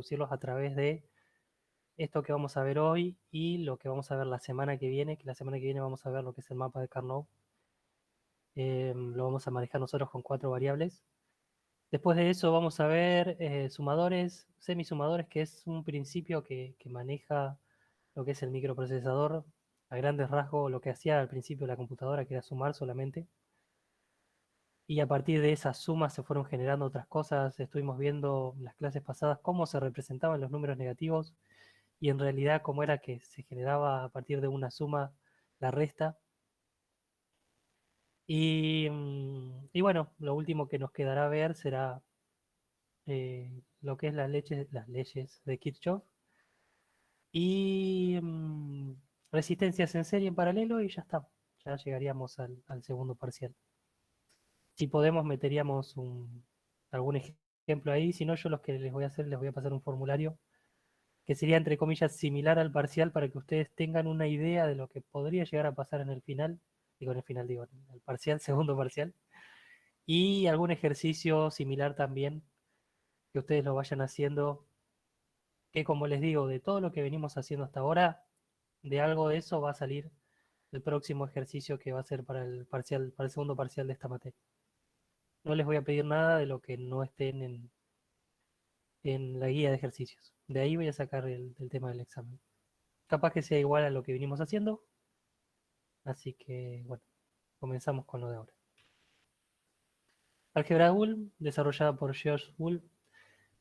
reproducirlos a través de esto que vamos a ver hoy y lo que vamos a ver la semana que viene, que la semana que viene vamos a ver lo que es el mapa de Carnot. Lo vamos a manejar nosotros con 4 variables. Después de eso vamos a ver sumadores, semisumadores, que es un principio que maneja lo que es el microprocesador. A grandes rasgos lo que hacía al principio la computadora, que era sumar solamente. Y a partir de esas sumas se fueron generando otras cosas. Estuvimos viendo en las clases pasadas cómo se representaban los números negativos y en realidad cómo era que se generaba a partir de una suma la resta. Y bueno, lo último que nos quedará ver será lo que es las leyes de Kirchhoff y resistencias en serie en paralelo y ya está. Ya llegaríamos al segundo parcial. Si podemos, meteríamos algún ejemplo ahí. Si no, yo los que les voy a hacer, les voy a pasar un formulario que sería, entre comillas, similar al parcial para que ustedes tengan una idea de lo que podría llegar a pasar en el final. Digo, en el final, digo, en el parcial, segundo parcial. Y algún ejercicio similar también que ustedes lo vayan haciendo. Que como les digo, de todo lo que venimos haciendo hasta ahora, de algo de eso va a salir el próximo ejercicio que va a ser para el parcial, para el segundo parcial de esta materia. No les voy a pedir nada de lo que no estén en la guía de ejercicios. De ahí voy a sacar el tema del examen. Capaz que sea igual a lo que venimos haciendo. Así que, bueno, comenzamos con lo de ahora. Álgebra de Boole, desarrollada por George Boole,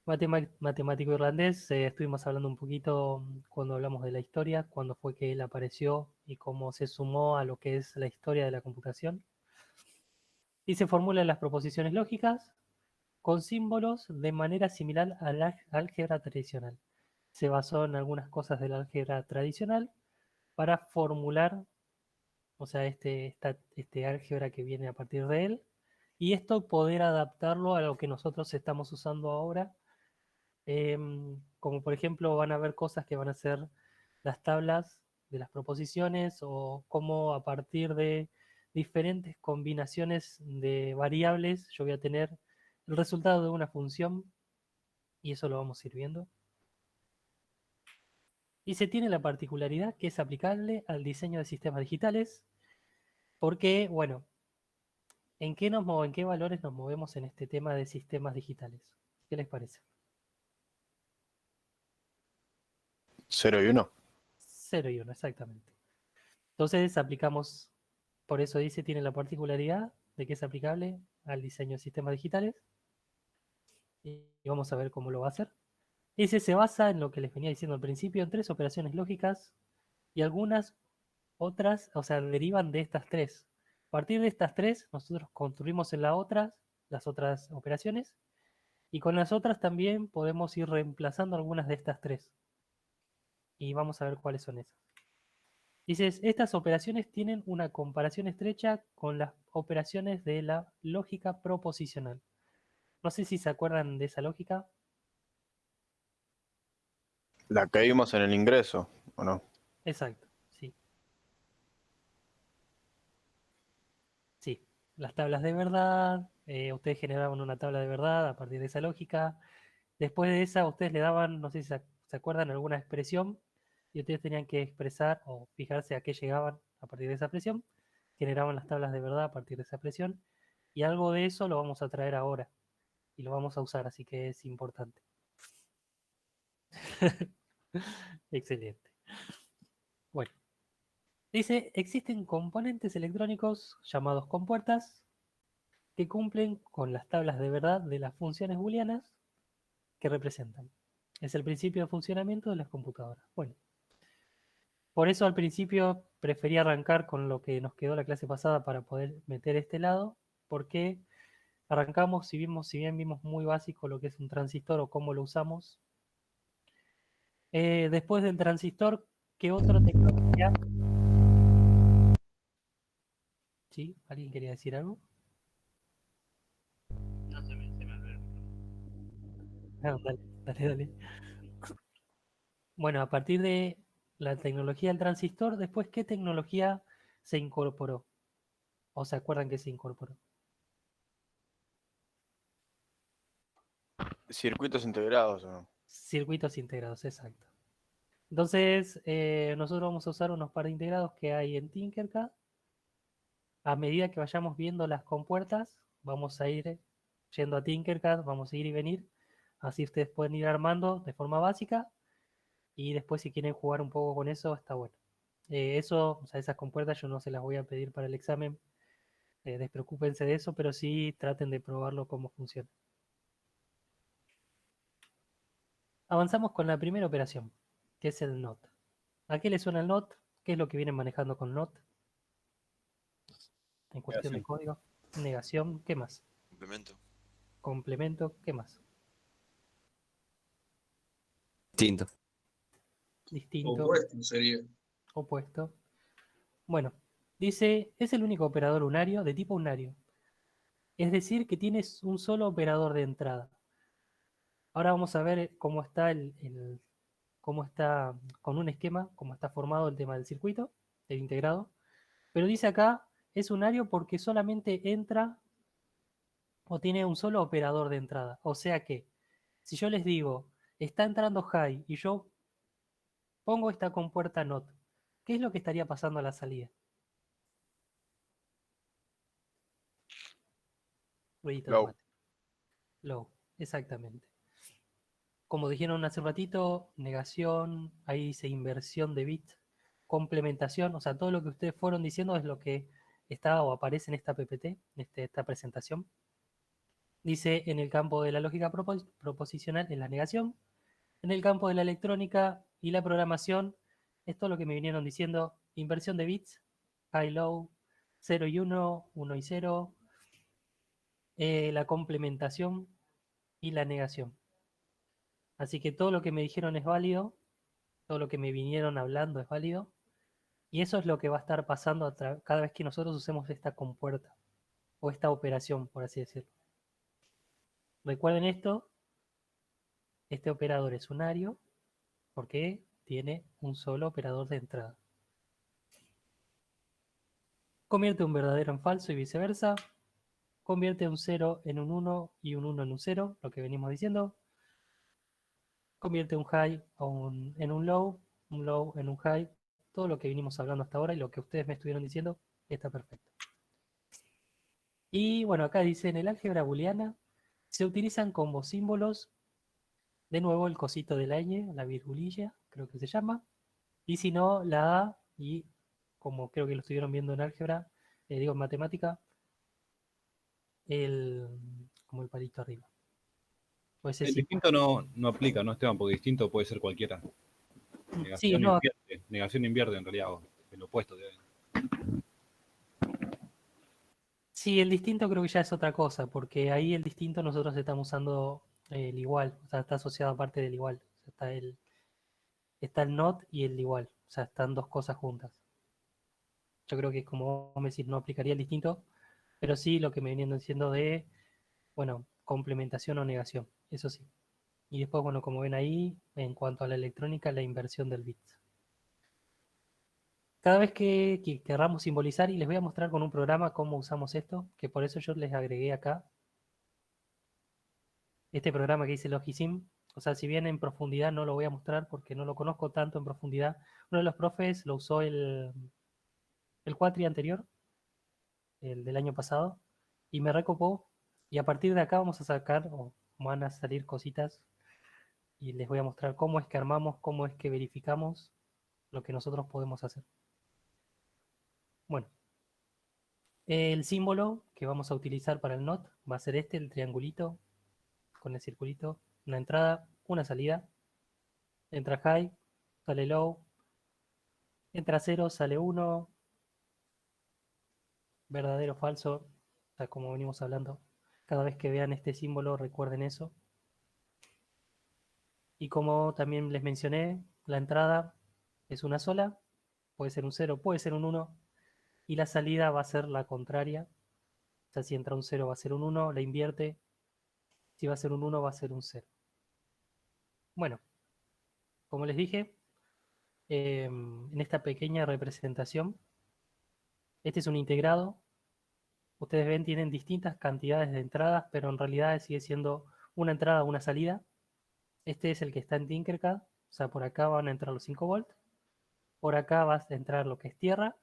matemático irlandés. Estuvimos hablando un poquito cuando hablamos de la historia, cuándo fue que él apareció y cómo se sumó a lo que es la historia de la computación. Y se formulan las proposiciones lógicas con símbolos de manera similar a la álgebra tradicional. Se basó en algunas cosas de la álgebra tradicional para formular, o sea, este álgebra que viene a partir de él, y esto poder adaptarlo a lo que nosotros estamos usando ahora, como por ejemplo van a haber cosas que van a ser las tablas de las proposiciones o cómo a partir de diferentes combinaciones de variables yo voy a tener el resultado de una función y eso lo vamos a ir viendo. Y se tiene la particularidad que es aplicable al diseño de sistemas digitales porque, bueno, ¿en qué valores nos movemos en este tema de sistemas digitales? ¿Qué les parece? 0 y 1. 0 y 1, exactamente. Entonces aplicamos, por eso dice, tiene la particularidad de que es aplicable al diseño de sistemas digitales. Y vamos a ver cómo lo va a hacer. Ese se basa en lo que les venía diciendo al principio, en 3 operaciones lógicas y algunas otras, o sea, derivan de estas 3. A partir de estas 3, nosotros construimos en las otras operaciones, y con las otras también podemos ir reemplazando algunas de estas 3. Y vamos a ver cuáles son esas. Dices, estas operaciones tienen una comparación estrecha con las operaciones de la lógica proposicional. No sé si se acuerdan de esa lógica. La que vimos en el ingreso, ¿o no? Exacto, sí. Sí, las tablas de verdad, ustedes generaban una tabla de verdad a partir de esa lógica. Después de esa, ustedes le daban, no sé si se acuerdan, alguna expresión y ustedes tenían que expresar o fijarse a qué llegaban a partir de esa expresión. Generaban las tablas de verdad a partir de esa expresión y algo de eso lo vamos a traer ahora y lo vamos a usar, así que es importante. Excelente. Bueno, dice, existen componentes electrónicos llamados compuertas que cumplen con las tablas de verdad de las funciones booleanas que representan. Es el principio de funcionamiento de las computadoras. Bueno, por eso al principio preferí arrancar con lo que nos quedó la clase pasada para poder meter este lado, porque arrancamos, si bien vimos muy básico lo que es un transistor o cómo lo usamos. Después del transistor, ¿qué otra tecnología? ¿Sí? ¿Alguien quería decir algo? No se me ve. Ah, dale, dale, dale. Bueno, a partir de la tecnología del transistor, después, ¿qué tecnología se incorporó? ¿O se acuerdan que se incorporó? Circuitos integrados, ¿o no? Circuitos integrados, exacto. Entonces, nosotros vamos a usar unos par de integrados que hay en Tinkercad. A medida que vayamos viendo las compuertas, vamos a ir yendo a Tinkercad, vamos a ir y venir. Así ustedes pueden ir armando de forma básica y después si quieren jugar un poco con eso, está bueno. Eso, o sea, esas compuertas yo no se las voy a pedir para el examen, despreocúpense de eso, pero sí traten de probarlo cómo funciona. Avanzamos con la primera operación, que es el NOT. ¿A qué le suena el NOT? ¿Qué es lo que vienen manejando con NOT en cuestión de Negación. código? Negación, ¿qué más? Complemento. Complemento, ¿qué más? Distinto. Distinto, Opuesto sería. opuesto. Bueno, dice, es el único operador unario de tipo unario. Es decir, que tienes un solo operador de entrada. Ahora vamos a ver cómo está cómo está con un esquema, cómo está formado el tema del circuito, del integrado. Pero dice acá, es unario porque solamente entra o tiene un solo operador de entrada. O sea que, si yo les digo, está entrando high y yo pongo esta compuerta not, ¿qué es lo que estaría pasando a la salida? Ruidito de Low. mate. Low, exactamente. Como dijeron hace un ratito, negación, ahí dice inversión de bit, complementación, o sea, todo lo que ustedes fueron diciendo es lo que está o aparece en esta PPT, esta presentación. Dice en el campo de la lógica proposicional es la negación, en el campo de la electrónica y la programación es todo lo que me vinieron diciendo, inversión de bits, high low, 0 y 1, 1 y 0, la complementación y la negación. Así que todo lo que me dijeron es válido, todo lo que me vinieron hablando es válido, y eso es lo que va a estar pasando cada vez que nosotros usemos esta compuerta o esta operación, por así decirlo. Recuerden esto, este operador es unario porque tiene un solo operador de entrada. Convierte un verdadero en falso y viceversa. Convierte un 0 en un 1 y un 1 en un 0, lo que venimos diciendo. Convierte un high en un low en un high. Todo lo que vinimos hablando hasta ahora y lo que ustedes me estuvieron diciendo está perfecto. Y bueno, acá dice en el álgebra booleana se utilizan como símbolos, de nuevo el cosito de la ñ, la virgulilla, creo que se llama, y si no, la A, y como creo que lo estuvieron viendo en álgebra, digo en matemática, como el palito arriba. O ese El símbolo. distinto no aplica, ¿no, Esteban? Porque distinto puede ser cualquiera. Sí, Negación no, invierte. Negación invierte en realidad. O el opuesto. sí, el distinto creo que ya es otra cosa, porque ahí el distinto nosotros estamos usando el igual, o sea, está asociado aparte del igual. O sea, está el not y el igual, o sea, están dos cosas juntas. Yo creo que como vos me decís, no aplicaría el distinto, pero sí lo que me venían diciendo de, bueno, complementación o negación, eso sí. Y después, bueno, como ven ahí, en cuanto a la electrónica, la inversión del bit. Cada vez que querramos simbolizar, y les voy a mostrar con un programa cómo usamos esto, que por eso yo les agregué acá este programa que dice Logisim. O sea, si bien en profundidad no lo voy a mostrar porque no lo conozco tanto en profundidad, uno de los profes lo usó el cuatri anterior, el del año pasado, y me recopó. Y a partir de acá vamos a sacar, o van a salir cositas, y les voy a mostrar cómo es que armamos, cómo es que verificamos lo que nosotros podemos hacer. Bueno, el símbolo que vamos a utilizar para el NOT va a ser este, el triangulito con el circulito, una entrada, una salida, entra high, sale low, entra 0, sale 1, verdadero, falso, tal como venimos hablando. Cada vez que vean este símbolo recuerden eso. Y como también les mencioné, la entrada es una sola, puede ser un 0, puede ser un 1, y la salida va a ser la contraria. O sea, si entra un 0 va a ser un 1, la invierte, si va a ser un 1 va a ser un 0. Bueno, como les dije, en esta pequeña representación, este es un integrado. Ustedes ven, tienen distintas cantidades de entradas, pero en realidad sigue siendo una entrada, una salida. Este es el que está en Tinkercad. O sea, por acá van a entrar los 5 volts. Por acá va a entrar lo que es tierra.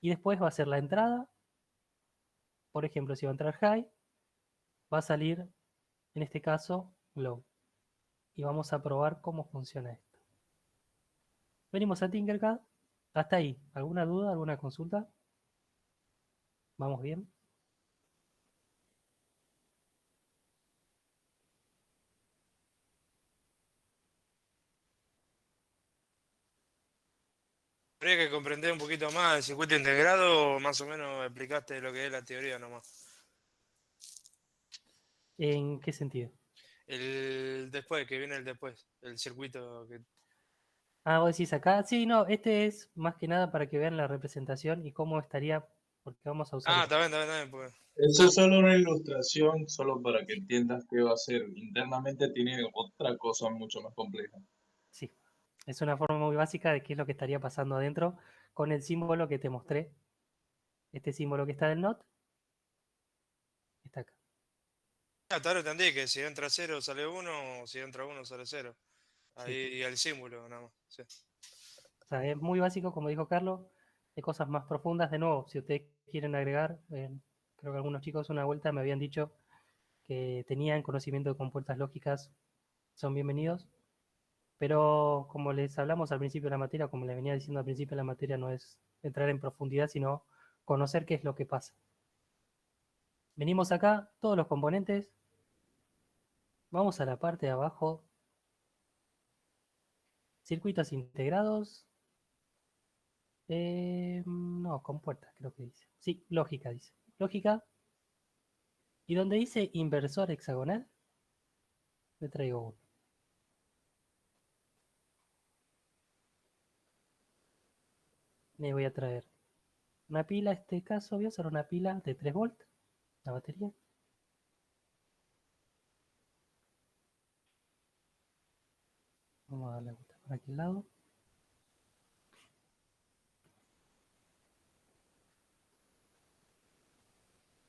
Y después va a ser la entrada. Por ejemplo, si va a entrar high, va a salir, en este caso, low. Y vamos a probar cómo funciona esto. Venimos a Tinkercad. Hasta ahí. ¿Alguna duda? ¿Alguna consulta? ¿Vamos bien? Habría que comprender un poquito más el circuito integrado, o más o menos explicaste lo que es la teoría nomás. ¿En qué sentido? El después, que viene el después, el circuito que... Ah, vos decís acá. Sí, no, este es más que nada para que vean la representación y cómo estaría, porque vamos a usar Ah, esto. está bien, pues. Eso es solo una ilustración, solo para que entiendas qué va a ser. Internamente tiene otra cosa mucho más compleja. Sí, es una forma muy básica de qué es lo que estaría pasando adentro con el símbolo que te mostré. Este símbolo que está del NOT está acá. Hasta ahora entendí que si entra 0 sale 1, o si entra 1 sale 0. Sí. Ahí el símbolo nada más. Sí. O sea, es muy básico, como dijo Carlos. Hay cosas más profundas. De nuevo, si ustedes quieren agregar, creo que algunos chicos una vuelta me habían dicho que tenían conocimiento de compuertas lógicas, son bienvenidos. Pero como les hablamos al principio de la materia, como les venía diciendo al principio de la materia, no es entrar en profundidad, sino conocer qué es lo que pasa. Venimos acá, todos los componentes. Vamos a la parte de abajo. Circuitos integrados. No, compuertas creo que dice. Sí, lógica dice. Lógica. Y donde dice inversor hexagonal, le traigo uno. Le voy a traer una pila, en este caso voy a usar una pila de 3 volts, la batería. Vamos a darle vuelta por aquel lado.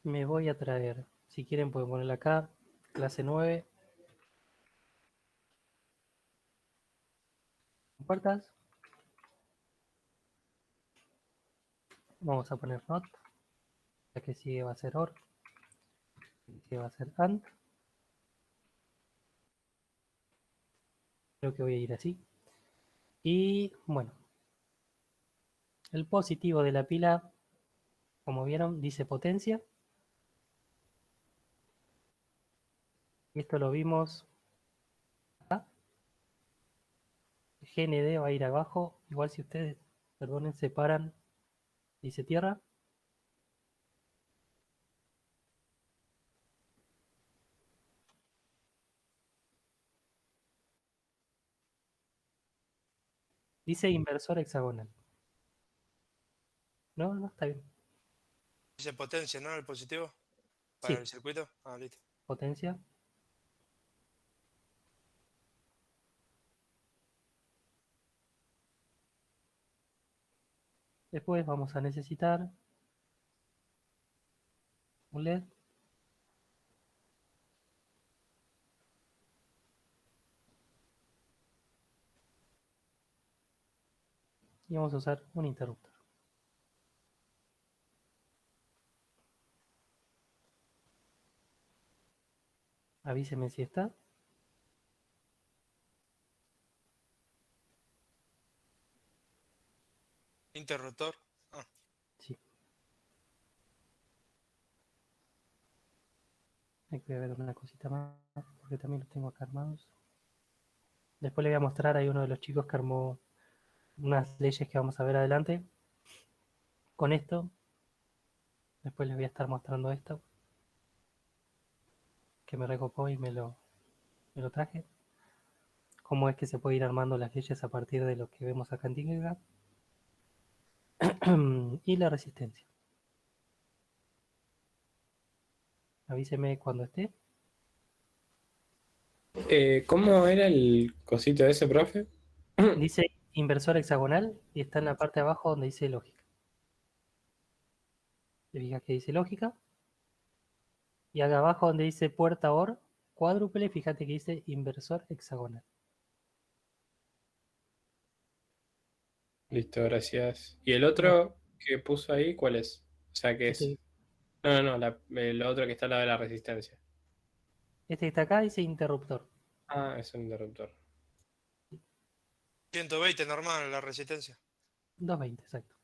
Me voy a traer, si quieren pueden ponerla acá, clase 9. Puertas. Vamos a poner NOT. La que sigue va a ser OR. Que va a ser AND. Creo que voy a ir así. Y bueno, el positivo de la pila, como vieron, dice potencia. Esto lo vimos acá. GND va a ir abajo. Igual si ustedes, perdonen, separan, dice tierra. Dice inversor hexagonal. No, no, está bien. Dice potencia, ¿no? El positivo para Sí, el circuito. Ah, listo. potencia. Después vamos a necesitar un LED. Y vamos a usar un interruptor. Avíseme si está. Interruptor. Ah, Sí. Hay que ver una cosita más, porque también los tengo acá armados. Después le voy a mostrar, hay uno de los chicos que armó unas leyes que vamos a ver adelante. Con esto, después les voy a estar mostrando esto, que me recopó y me lo traje. Cómo es que se puede ir armando las leyes a partir de lo que vemos acá en Tinkercad. Y la resistencia. Avíseme cuando esté. ¿Cómo era el cosito ese, profe? Dice inversor hexagonal y está en la parte de abajo donde dice lógica. Te fijas que dice lógica. Y acá abajo donde dice puerta OR, cuádruple, fíjate que dice inversor hexagonal. Listo, gracias. ¿Y el otro que puso ahí, cuál es? O sea, ¿qué es? Este, No, el otro que está al lado de la resistencia. este que está acá dice interruptor. Ah, es un interruptor. 120 normal la resistencia. 220, exacto.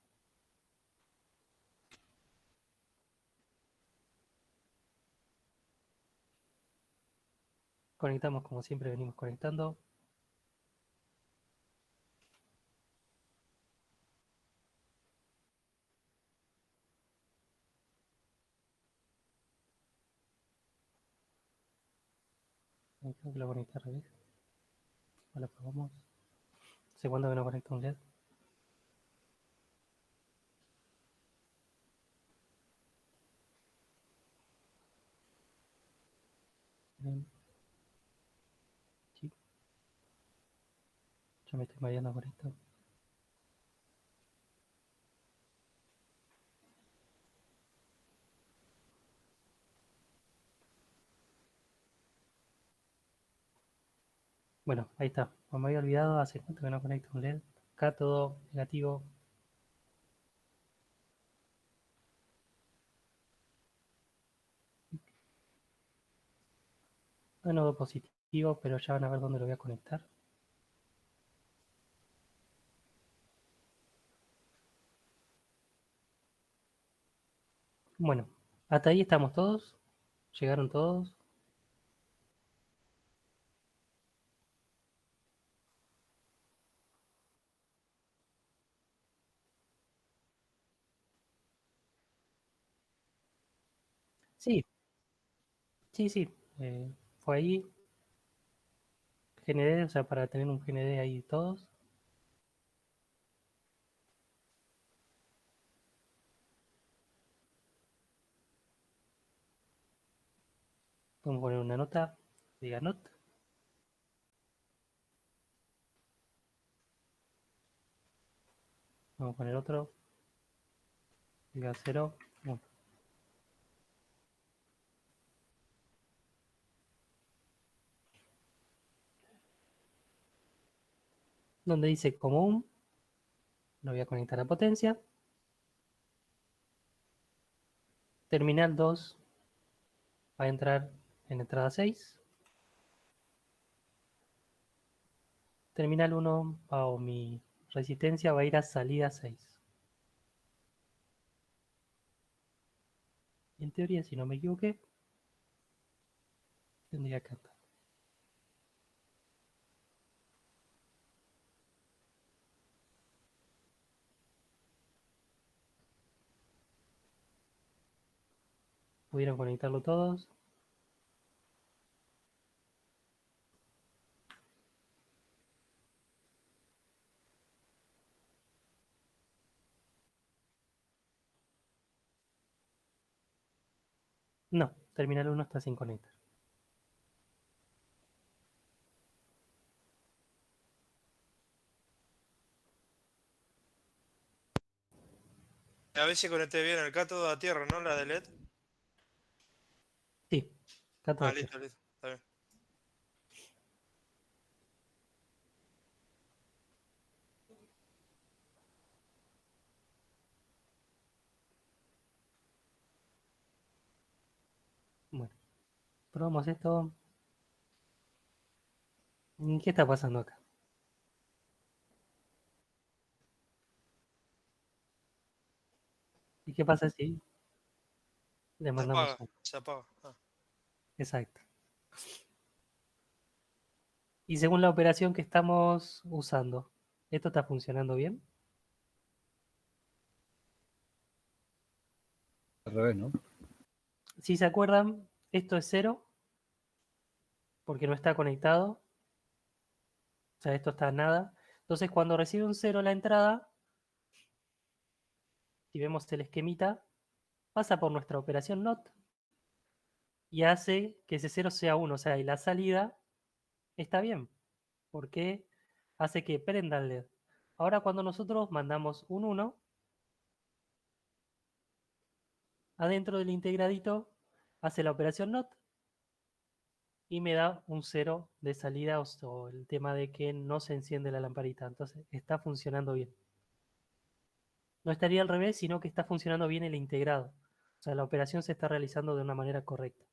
Conectamos como siempre venimos conectando. Ahí creo que lo conecté al revés. Ahora probamos. ¿Hace cuánto que no conecta un LED? Bien. Sí. Yo me estoy mareando con esto. Bueno, ahí está. No me había olvidado, hace cuánto que no conecto un LED. Acá todo negativo. Anodo positivo, pero ya van a ver dónde lo voy a conectar. Bueno, hasta ahí estamos todos. Llegaron todos. Sí, sí. Fue ahí. GND, o sea, para tener un GND ahí todos. Vamos a poner una nota. Diga not. Vamos a poner otro. Diga 0. Donde dice común, lo voy a conectar a potencia. Terminal 2 va a entrar en entrada 6. Terminal 1 o mi resistencia va a ir a salida 6. En teoría, si no me equivoqué, tendría que andar. ¿Pudieron conectarlo todos? No, terminal 1 está sin conectar. A ver si conecté bien el cátodo a tierra, ¿no? La de LED. Sí, acá todo Ah, tierra. listo. Está bien. Bueno, probamos esto. ¿Qué está pasando acá? ¿Y qué pasa si le Se mandamos apaga, un? se apaga. Ah. Exacto. Y según la operación que estamos usando, ¿esto está funcionando bien? Al revés, ¿no? Si se acuerdan, esto es 0 porque no está conectado. O sea, esto está nada. Entonces, cuando recibe un 0 la entrada, si vemos el esquemita, pasa por nuestra operación NOT y hace que ese 0 sea 1. O sea, y la salida está bien, porque hace que prenda el LED. Ahora, cuando nosotros mandamos un 1, adentro del integradito hace la operación NOT y me da un 0 de salida o el tema de que no se enciende la lamparita. Entonces está funcionando bien. No estaría al revés, sino que está funcionando bien el integrado. O sea, la operación se está realizando de una manera correcta.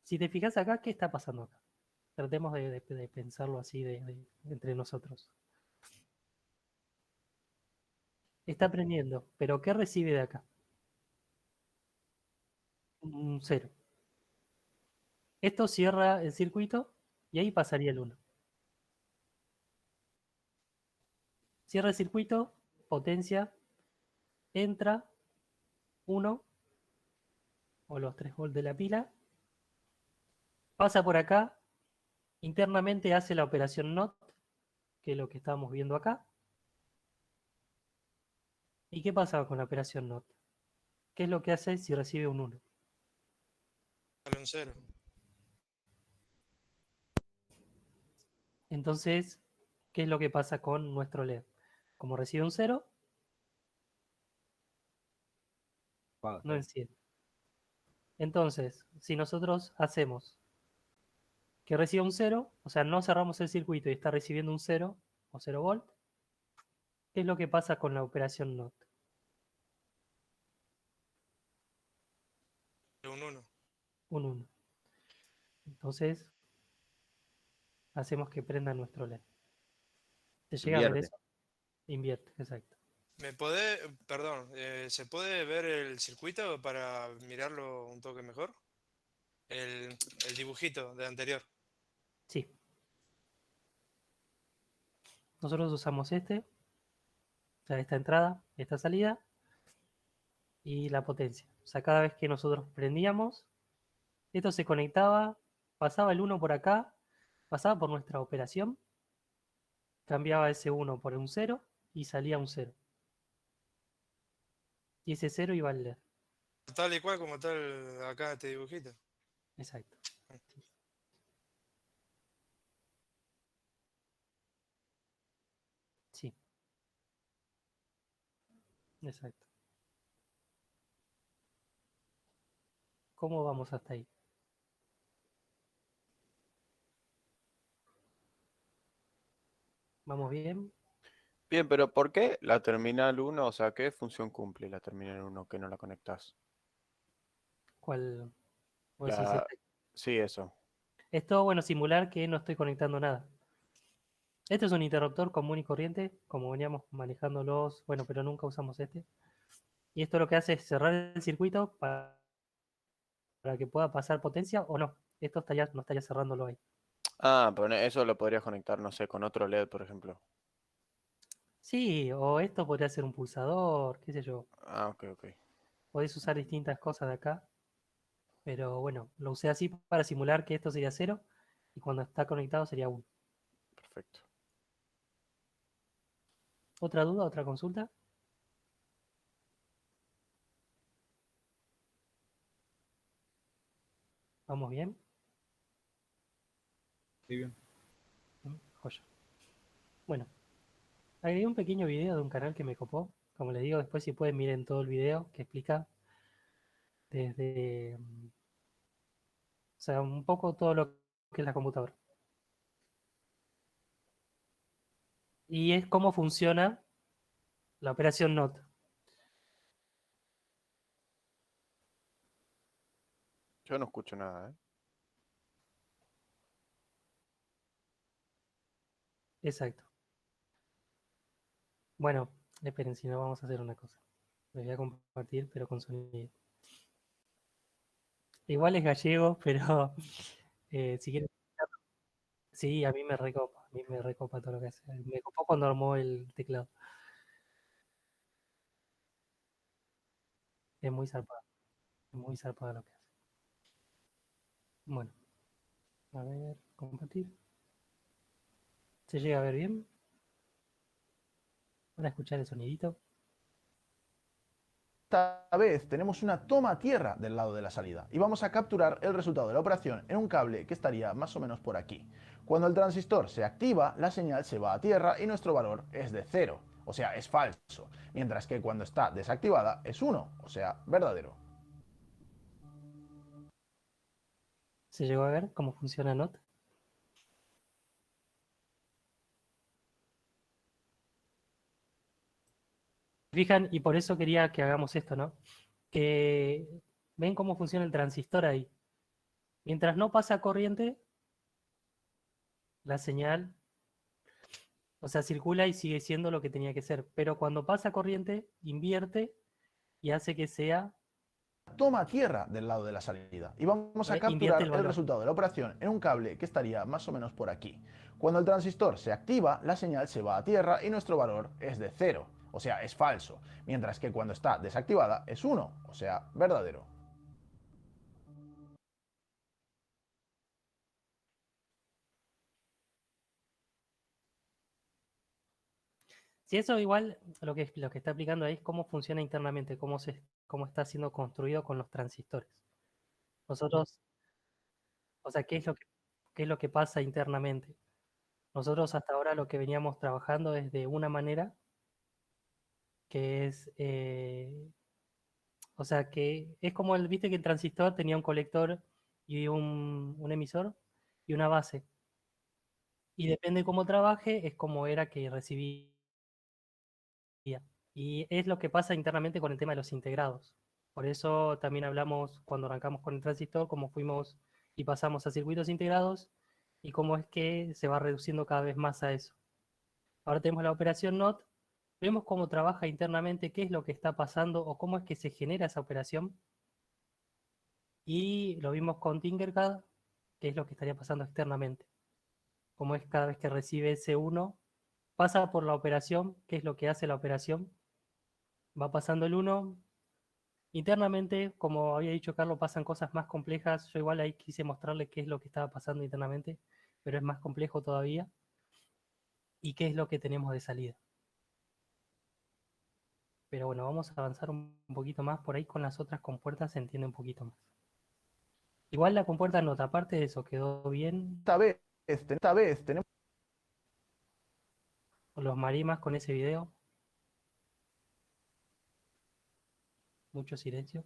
Si te fijas acá, ¿qué está pasando acá? Tratemos de pensarlo así entre nosotros. Está prendiendo, pero ¿qué recibe de acá? Un 0. Esto cierra el circuito y ahí pasaría el 1. Cierra el circuito, potencia, entra 1 o los 3 volts de la pila, pasa por acá, internamente hace la operación NOT, que es lo que estábamos viendo acá. ¿Y qué pasa con la operación NOT? ¿Qué es lo que hace si recibe un 1? Dale un 0. Entonces, ¿qué es lo que pasa con nuestro LED? Como recibe un 0, Apaga. no enciende. Entonces, si nosotros hacemos que reciba un 0, o sea, no cerramos el circuito y está recibiendo un 0 o 0 volt, ¿qué es lo que pasa con la operación NOT? Un 1. Un 1. Entonces, hacemos que prenda nuestro LED. ¿Se llega a ver Invierte. eso? Invierte, exacto. Perdón, ¿se puede ver el circuito para mirarlo un toque mejor? El dibujito de anterior. Sí. Nosotros usamos o sea, esta entrada, esta salida y la potencia. O sea, cada vez que nosotros prendíamos, esto se conectaba, pasaba el 1 por acá, pasaba por nuestra operación, cambiaba ese 1 por un 0 y salía un 0. Y ese 0 iba al LED. Tal y cual como tal acá este dibujito. Exacto. Sí, exacto. ¿Cómo vamos hasta ahí? ¿Vamos bien? Bien, pero ¿por qué la terminal 1? O sea, ¿qué función cumple la terminal 1 que no la conectás? ¿Cuál? ¿Vos decís La... este? Sí, eso. Es todo, bueno, simular que no estoy conectando nada. Este es un interruptor común y corriente, como veníamos manejándolos, bueno, pero nunca usamos este. Y esto lo que hace es cerrar el circuito para que pueda pasar potencia o no. Esto no estaría cerrándolo ahí. Ah, pero eso lo podrías conectar, no sé, con otro LED, por ejemplo. Sí, o esto podría ser un pulsador, qué sé yo. Ah, ok, ok. Podés usar distintas cosas de acá. Pero bueno, lo usé así para simular que esto sería 0 y cuando está conectado sería 1. Perfecto. ¿Otra duda, otra consulta? ¿Vamos bien? Sí, bien. Joya. Bueno, agregué un pequeño video de un canal que me copó. Como les digo, después si pueden miren todo el video que explica desde, o sea, un poco todo lo que es la computadora. Y es cómo funciona la operación NOT. Yo no escucho nada, ¿eh? Exacto. Bueno, esperen, si no vamos a hacer una cosa. Les voy a compartir, pero con sonido. Igual es gallego, pero si quieren. Sí, a mí me recopa todo lo que hace. Me copó cuando armó el teclado. Es muy zarpado lo que hace. Bueno, a ver, compartir. ¿Se llega a ver bien? ¿Van a escuchar el sonidito? Esta vez tenemos una toma a tierra del lado de la salida y vamos a capturar el resultado de la operación en un cable que estaría más o menos por aquí. Cuando el transistor se activa, la señal se va a tierra y nuestro valor es de 0. o sea, es falso. Mientras que cuando está desactivada es 1, o sea, verdadero. ¿Se llegó a ver cómo funciona NOT? Fijan, y por eso quería que hagamos esto, ¿no? Que ven cómo funciona el transistor ahí. Mientras no pasa corriente, la señal, o sea, circula y sigue siendo lo que tenía que ser. Pero cuando pasa corriente, invierte y hace que sea, Toma tierra del lado de la salida y vamos a invierte capturar el el valor. resultado de la operación en un cable que estaría más o menos por aquí. Cuando el transistor se activa, la señal se va a tierra y nuestro valor es de 0, o sea, es falso, mientras que cuando está desactivada es 1, o sea, verdadero. Si eso igual, lo que está aplicando ahí es cómo funciona internamente, cómo está siendo construido con los transistores. Nosotros, o sea, qué es lo que pasa internamente. Nosotros hasta ahora lo que veníamos trabajando es de una manera que es, o sea, que es como viste que el transistor tenía un colector y un emisor y una base. Y depende cómo trabaje, es como era que recibía. Y es lo que pasa internamente con el tema de los integrados. Por eso también hablamos cuando arrancamos con el transistor, cómo fuimos y pasamos a circuitos integrados y cómo es que se va reduciendo cada vez más a eso. Ahora tenemos la operación NOT, vemos cómo trabaja internamente, qué es lo que está pasando o cómo es que se genera esa operación. Y lo vimos con Tinkercad, qué es lo que estaría pasando externamente. Cómo es cada vez que recibe ese 1, pasa por la operación, qué es lo que hace la operación. Va pasando el 1. Internamente, como había dicho Carlos, pasan cosas más complejas. Yo igual ahí quise mostrarle qué es lo que estaba pasando internamente, pero es más complejo todavía. Y qué es lo que tenemos de salida. Pero bueno, vamos a avanzar un poquito más. Por ahí con las otras compuertas se entiende un poquito más. Igual la compuerta nota, aparte de eso, quedó bien. Esta vez tenemos Los marimas con ese video. Mucho silencio.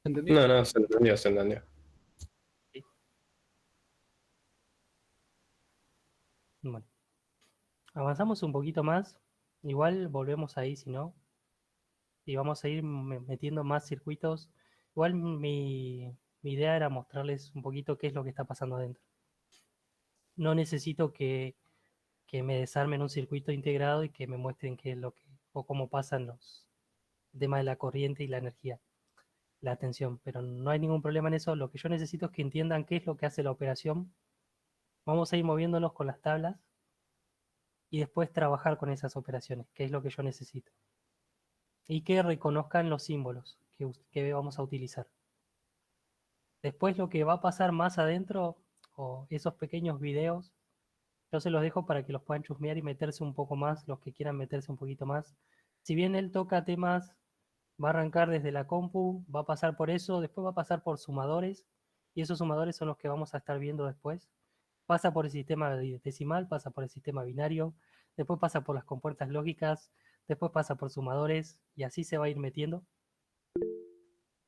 ¿Se entendió? No, no, se entendió, se entendió. Sí. Bueno, avanzamos un poquito más. Igual volvemos ahí, si no. Y vamos a ir metiendo más circuitos. Igual mi idea era mostrarles un poquito qué es lo que está pasando adentro. No necesito que me desarmen un circuito integrado y que me muestren qué es lo que, o cómo pasan los temas de la corriente y la energía, la tensión, pero no hay ningún problema en eso. Lo que yo necesito es que entiendan qué es lo que hace la operación. Vamos a ir moviéndonos con las tablas y después trabajar con esas operaciones, que es lo que yo necesito. Y que reconozcan los símbolos que vamos a utilizar. Después lo que va a pasar más adentro, o esos pequeños videos, yo se los dejo para que los puedan chusmear y meterse un poco más, los que quieran meterse un poquito más. Si bien él toca temas, va a arrancar desde la compu, va a pasar por eso, después va a pasar por sumadores, y esos sumadores son los que vamos a estar viendo después. Pasa por el sistema decimal, pasa por el sistema binario, después pasa por las compuertas lógicas, después pasa por sumadores, y así se va a ir metiendo.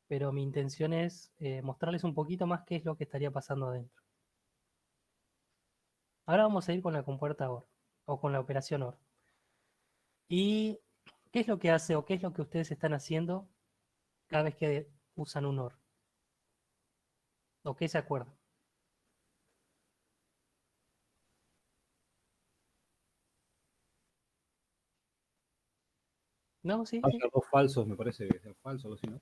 Pero mi intención es mostrarles un poquito más qué es lo que estaría pasando adentro. Ahora vamos a ir con la compuerta OR, o con la operación OR. ¿Y qué es lo que hace o qué es lo que ustedes están haciendo cada vez que usan un OR? ¿O qué se acuerdan? ¿No? ¿Sí? ¿Sí? Hacer dos falsos, me parece que sea falso, algo así, ¿no?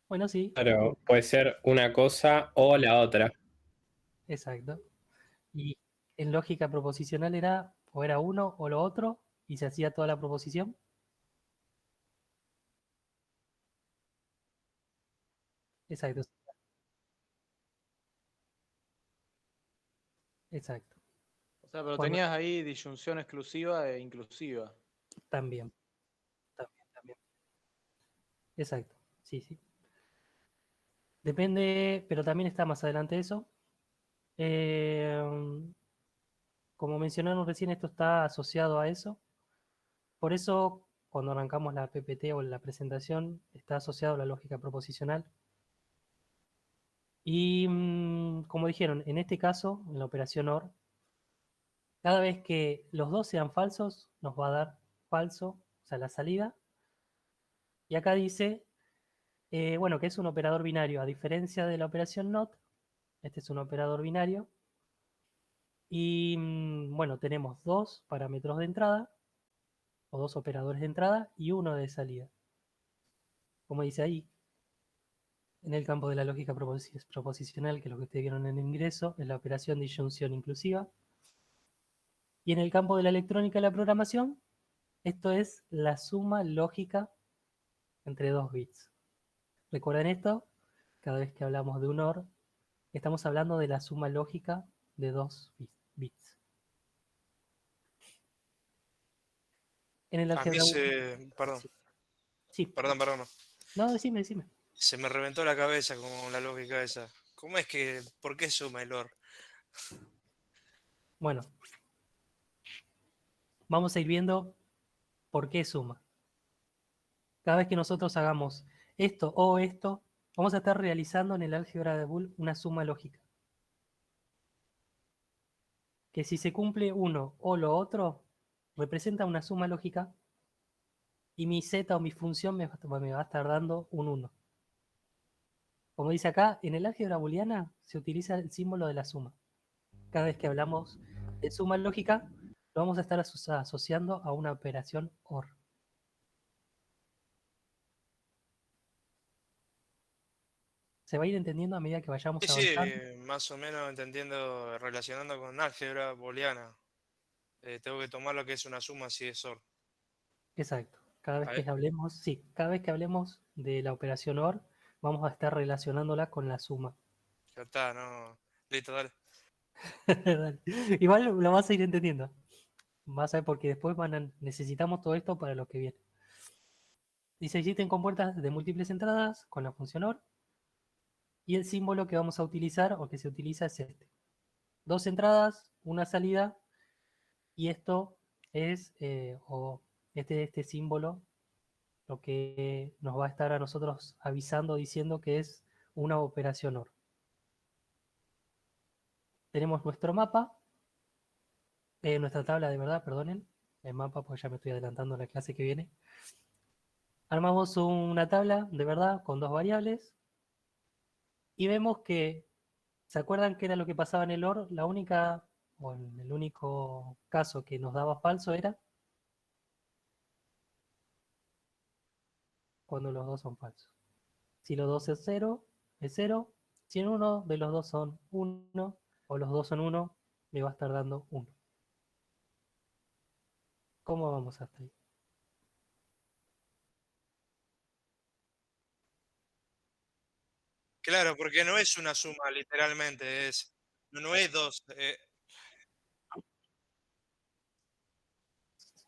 Bueno, sí, Claro, puede ser una cosa o la otra. exacto. Y en lógica proposicional era o era uno o lo otro y se hacía toda la proposición. Exacto, exacto. O sea, pero Cuando tenías ahí disyunción exclusiva e inclusiva. también, también. Exacto, sí, sí. Depende, pero también está más adelante eso. Eh, Como mencionaron recién, esto está asociado a eso. Por eso, cuando arrancamos la PPT o la presentación, está asociado a la lógica proposicional. Y como dijeron, en este caso, en la operación OR, cada vez que los dos sean falsos, nos va a dar falso, o sea, la salida. Y acá dice, bueno, que es un operador binario. A diferencia de la operación NOT, este es un operador binario. Y bueno, tenemos dos parámetros de entrada, o dos operadores de entrada, y uno de salida. Como dice ahí, en el campo de la lógica proposicional, que es lo que ustedes vieron en el ingreso, es la operación de disyunción inclusiva. Y en el campo de la electrónica y la programación, esto es la suma lógica entre dos bits. ¿Recuerdan esto? Cada vez que hablamos de un OR, estamos hablando de la suma lógica de dos bits. En el A mí álgebra... Perdón, Sí, perdón. no, decime. Se me reventó la cabeza con la lógica esa. ¿Cómo es que, por qué suma el OR? Bueno, vamos a ir viendo por qué suma. Cada vez que nosotros hagamos esto o esto, vamos a estar realizando en el álgebra de Boole una suma lógica. Que si se cumple uno o lo otro, representa una suma lógica y mi z o mi función me va a estar dando un 1. Como dice acá, en el álgebra booleana se utiliza el símbolo de la suma. Cada vez que hablamos de suma lógica, lo vamos a estar asociando a una operación OR. Se va a ir entendiendo a medida que vayamos Sí, avanzando. más o menos entendiendo, relacionando con álgebra booleana. Tengo que tomar lo que es una suma si es OR. Exacto. Cada vez A que ver, hablemos, sí, cada vez que hablemos de la operación OR, vamos a estar relacionándola con la suma. ya está, no. Listo, dale. Dale. Igual lo vas a ir entendiendo. Vas a ver porque después necesitamos todo esto para lo que viene. Dice existen compuertas de múltiples entradas con la función OR y el símbolo que vamos a utilizar o que se utiliza es este. Dos entradas, una salida y esto es, o este símbolo, lo que nos va a estar a nosotros avisando, diciendo que es una operación OR. Tenemos nuestro mapa, nuestra tabla de verdad, perdonen, el mapa porque ya me estoy adelantando a la clase que viene. Armamos una tabla de verdad con dos variables y vemos que, ¿se acuerdan qué era lo que pasaba en el OR? La única, o en el único caso que nos daba falso era cuando los dos son falsos. Si los dos es 0, es 0. Si en uno de los dos son 1 o los dos son 1, me va a estar dando 1. ¿Cómo vamos hasta ahí? Claro, porque no es una suma, literalmente, no es dos.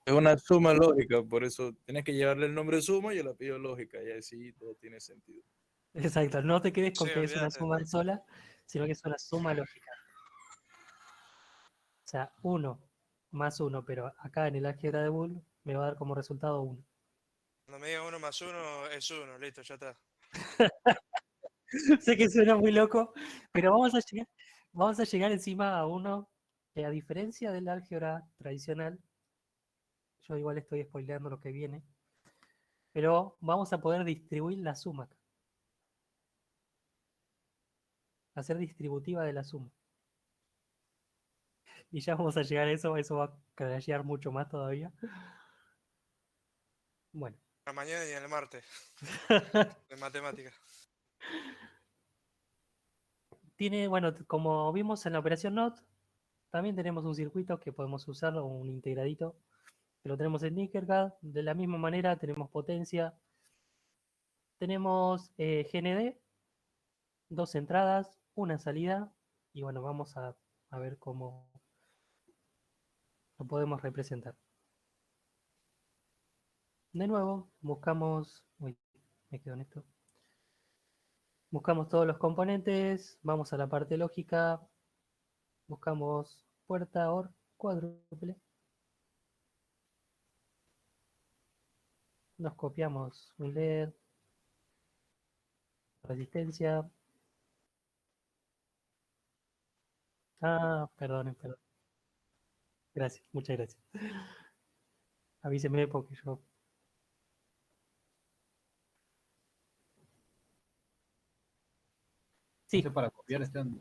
Es una suma lógica, por eso tienes que llevarle el nombre suma y el apellido lógica, y así todo tiene sentido. Exacto, no te quedes con Sí, que es una olvídate. suma sola, sino que es una suma lógica. O sea, 1 más 1, pero acá en el álgebra de Boole me va a dar como resultado 1. Cuando me diga 1 más 1 es 1, listo, ya está. Sé que suena muy loco, pero vamos a llegar encima a uno que a diferencia del álgebra tradicional, yo igual estoy spoileando lo que viene, pero vamos a poder distribuir la suma acá. Hacer distributiva de la suma. Y ya vamos a llegar a eso va a crashear mucho más todavía. Bueno. A mañana y el martes. De matemática. Tiene, bueno, como vimos en la operación NOT, también tenemos un circuito que podemos usarlo, un integradito, que lo tenemos en Tinkercad. De la misma manera tenemos potencia, tenemos GND, dos entradas, una salida, y bueno, vamos a ver cómo lo podemos representar. De nuevo, buscamos, uy, me quedo en esto. Buscamos todos los componentes, vamos a la parte lógica, buscamos puerta OR, cuádruple. Nos copiamos un LED, resistencia. Ah, perdón. Gracias, muchas gracias. Avíseme porque yo... Sí, Entonces, para copiar están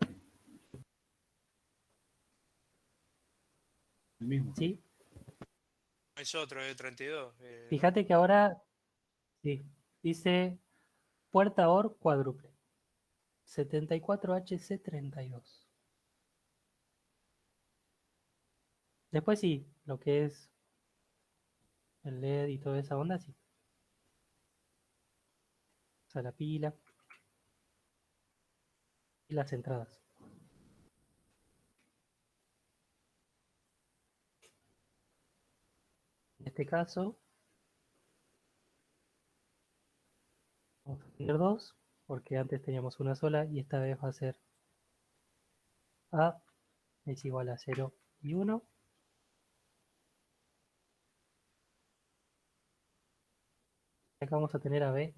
el mismo. sí. Es otro, 32. ¿No? Fíjate que ahora, sí, dice puerta OR cuádruple. 74HC32. Después sí, lo que es el LED y toda esa onda, sí. O sea, la pila y las entradas. En este caso, vamos a tener dos, porque antes teníamos una sola y esta vez va a ser A es igual a 0 y 1. Acá vamos a tener a B.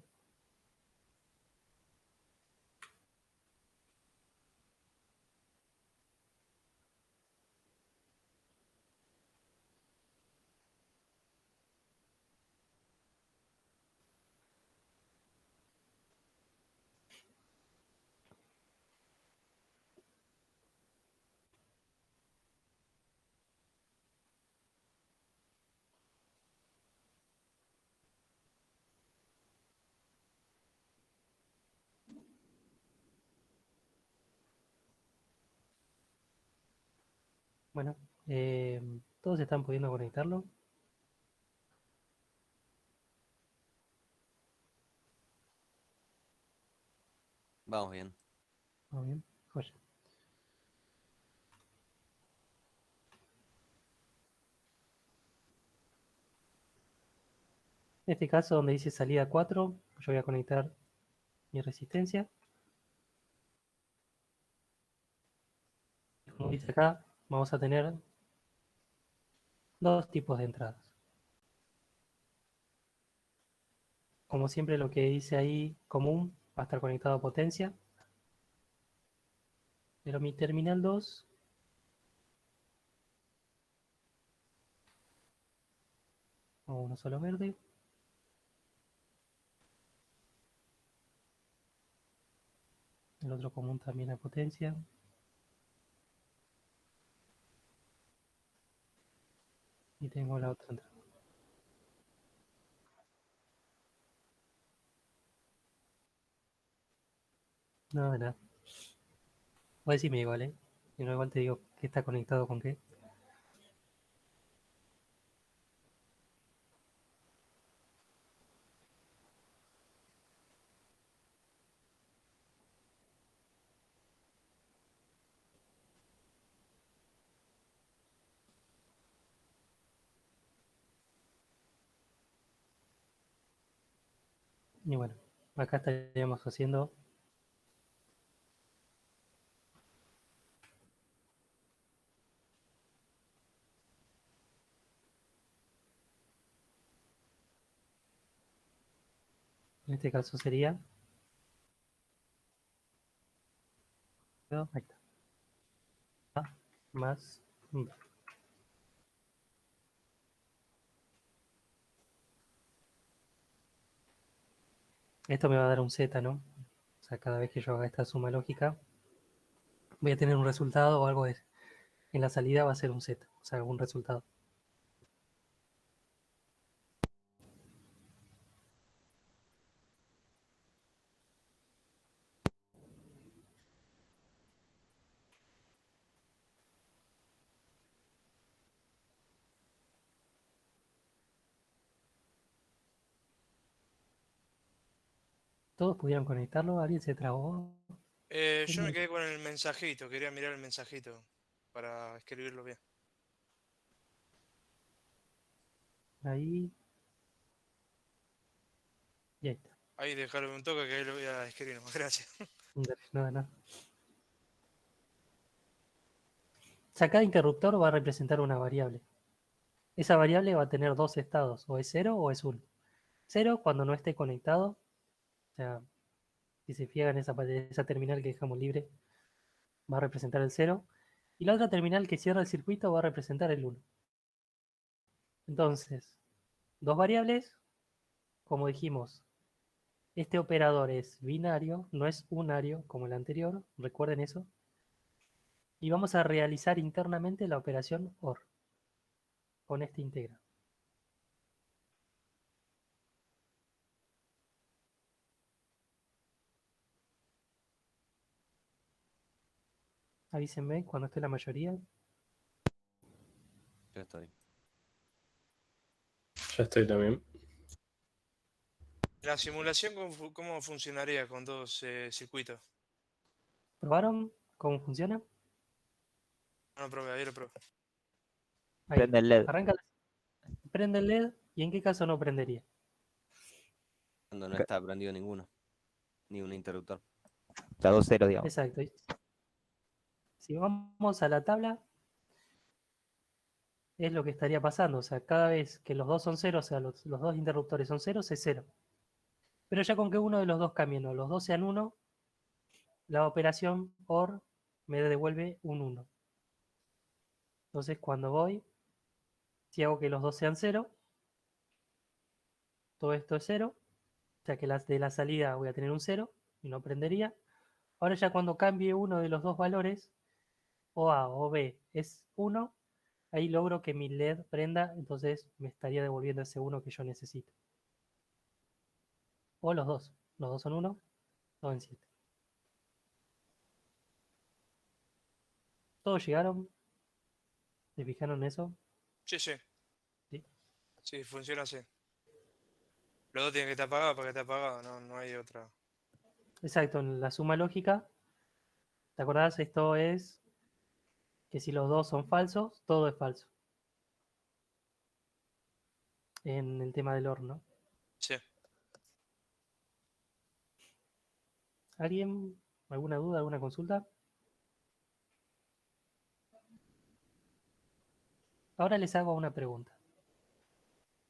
Bueno, todos están pudiendo conectarlo. Vamos bien. Muy bien, joya. En este caso, donde dice salida 4, yo voy a conectar mi resistencia. Como dice acá, vamos a tener dos tipos de entradas. Como siempre, lo que dice ahí común va a estar conectado a potencia. Pero mi terminal 2 o uno solo verde. El otro común también a potencia. Y tengo la otra entrada. No, de nada. Voy a decirme igual, ¿eh? Y no igual te digo que está conectado con qué. Y bueno, acá estaríamos haciendo en este caso sería ahí está, A más B. Esto me va a dar un Z, ¿no? O sea, cada vez que yo haga esta suma lógica, voy a tener un resultado o algo de, en la salida va a ser un Z, o sea, algún resultado. Todos pudieron conectarlo, alguien se trabó. Yo me quedé con el mensajito, quería mirar el mensajito para escribirlo bien. Ahí. Y ahí está. Ahí dejarme un toque que ahí lo voy a escribir nomás, gracias. Dale, nada. sea, cada interruptor va a representar una variable. Esa variable va a tener dos estados, o es 0 o es 1. 0 cuando no esté conectado, o sea, si se fijan esa terminal que dejamos libre, va a representar el 0. Y la otra terminal que cierra el circuito va a representar el 1. Entonces, dos variables, como dijimos, este operador es binario, no es unario como el anterior, recuerden eso. Y vamos a realizar internamente la operación OR con este integra. Avísenme cuando esté la mayoría. Ya estoy. Ya estoy también. La simulación, ¿cómo funcionaría con dos circuitos? ¿Probaron cómo funciona? No lo probé, ahí lo probé. Ahí. Prende el LED. Arranca, prende el LED y en qué caso no prendería. Cuando no está prendido ninguno. Ni un interruptor. Está 2-0, digamos. Exacto. Si vamos a la tabla, es lo que estaría pasando. O sea, cada vez que los dos son 0, o sea, los dos interruptores son 0, es 0. Pero ya con que uno de los dos cambie, o los dos sean 1, la operación OR me devuelve un 1. Entonces, cuando voy, si hago que los dos sean 0, todo esto es 0. O sea que de la salida voy a tener un 0 y no prendería. Ahora ya cuando cambie uno de los dos valores, o A o B es 1, ahí logro que mi LED prenda, entonces me estaría devolviendo ese 1 que yo necesito. O los dos son 1, 2 en 7. ¿Todos llegaron? ¿Se fijaron en eso? Sí, sí. Sí. Sí, funciona así. Los dos tienen que estar apagados para que esté apagado, no hay otra. Exacto, en la suma lógica, ¿te acordás? Esto es que si los dos son falsos, todo es falso. En el tema del horno. Sí. ¿Alguien? ¿Alguna duda? ¿Alguna consulta? Ahora les hago una pregunta.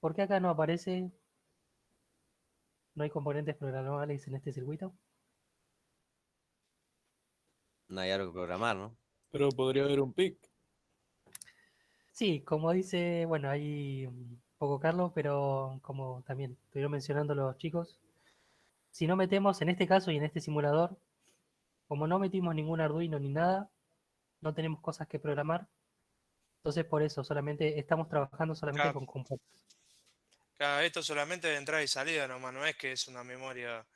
¿Por qué acá no aparece, no hay componentes programables en este circuito? No hay algo que programar, ¿no? Pero podría haber un pic. Sí, como dice, bueno, ahí un poco Carlos, pero como también estuvieron mencionando los chicos, si no metemos en este caso y en este simulador, como no metimos ningún Arduino ni nada, no tenemos cosas que programar, entonces por eso solamente estamos trabajando solamente con componentes. Claro, esto solamente de entrada y salida nomás, no es que es una memoria.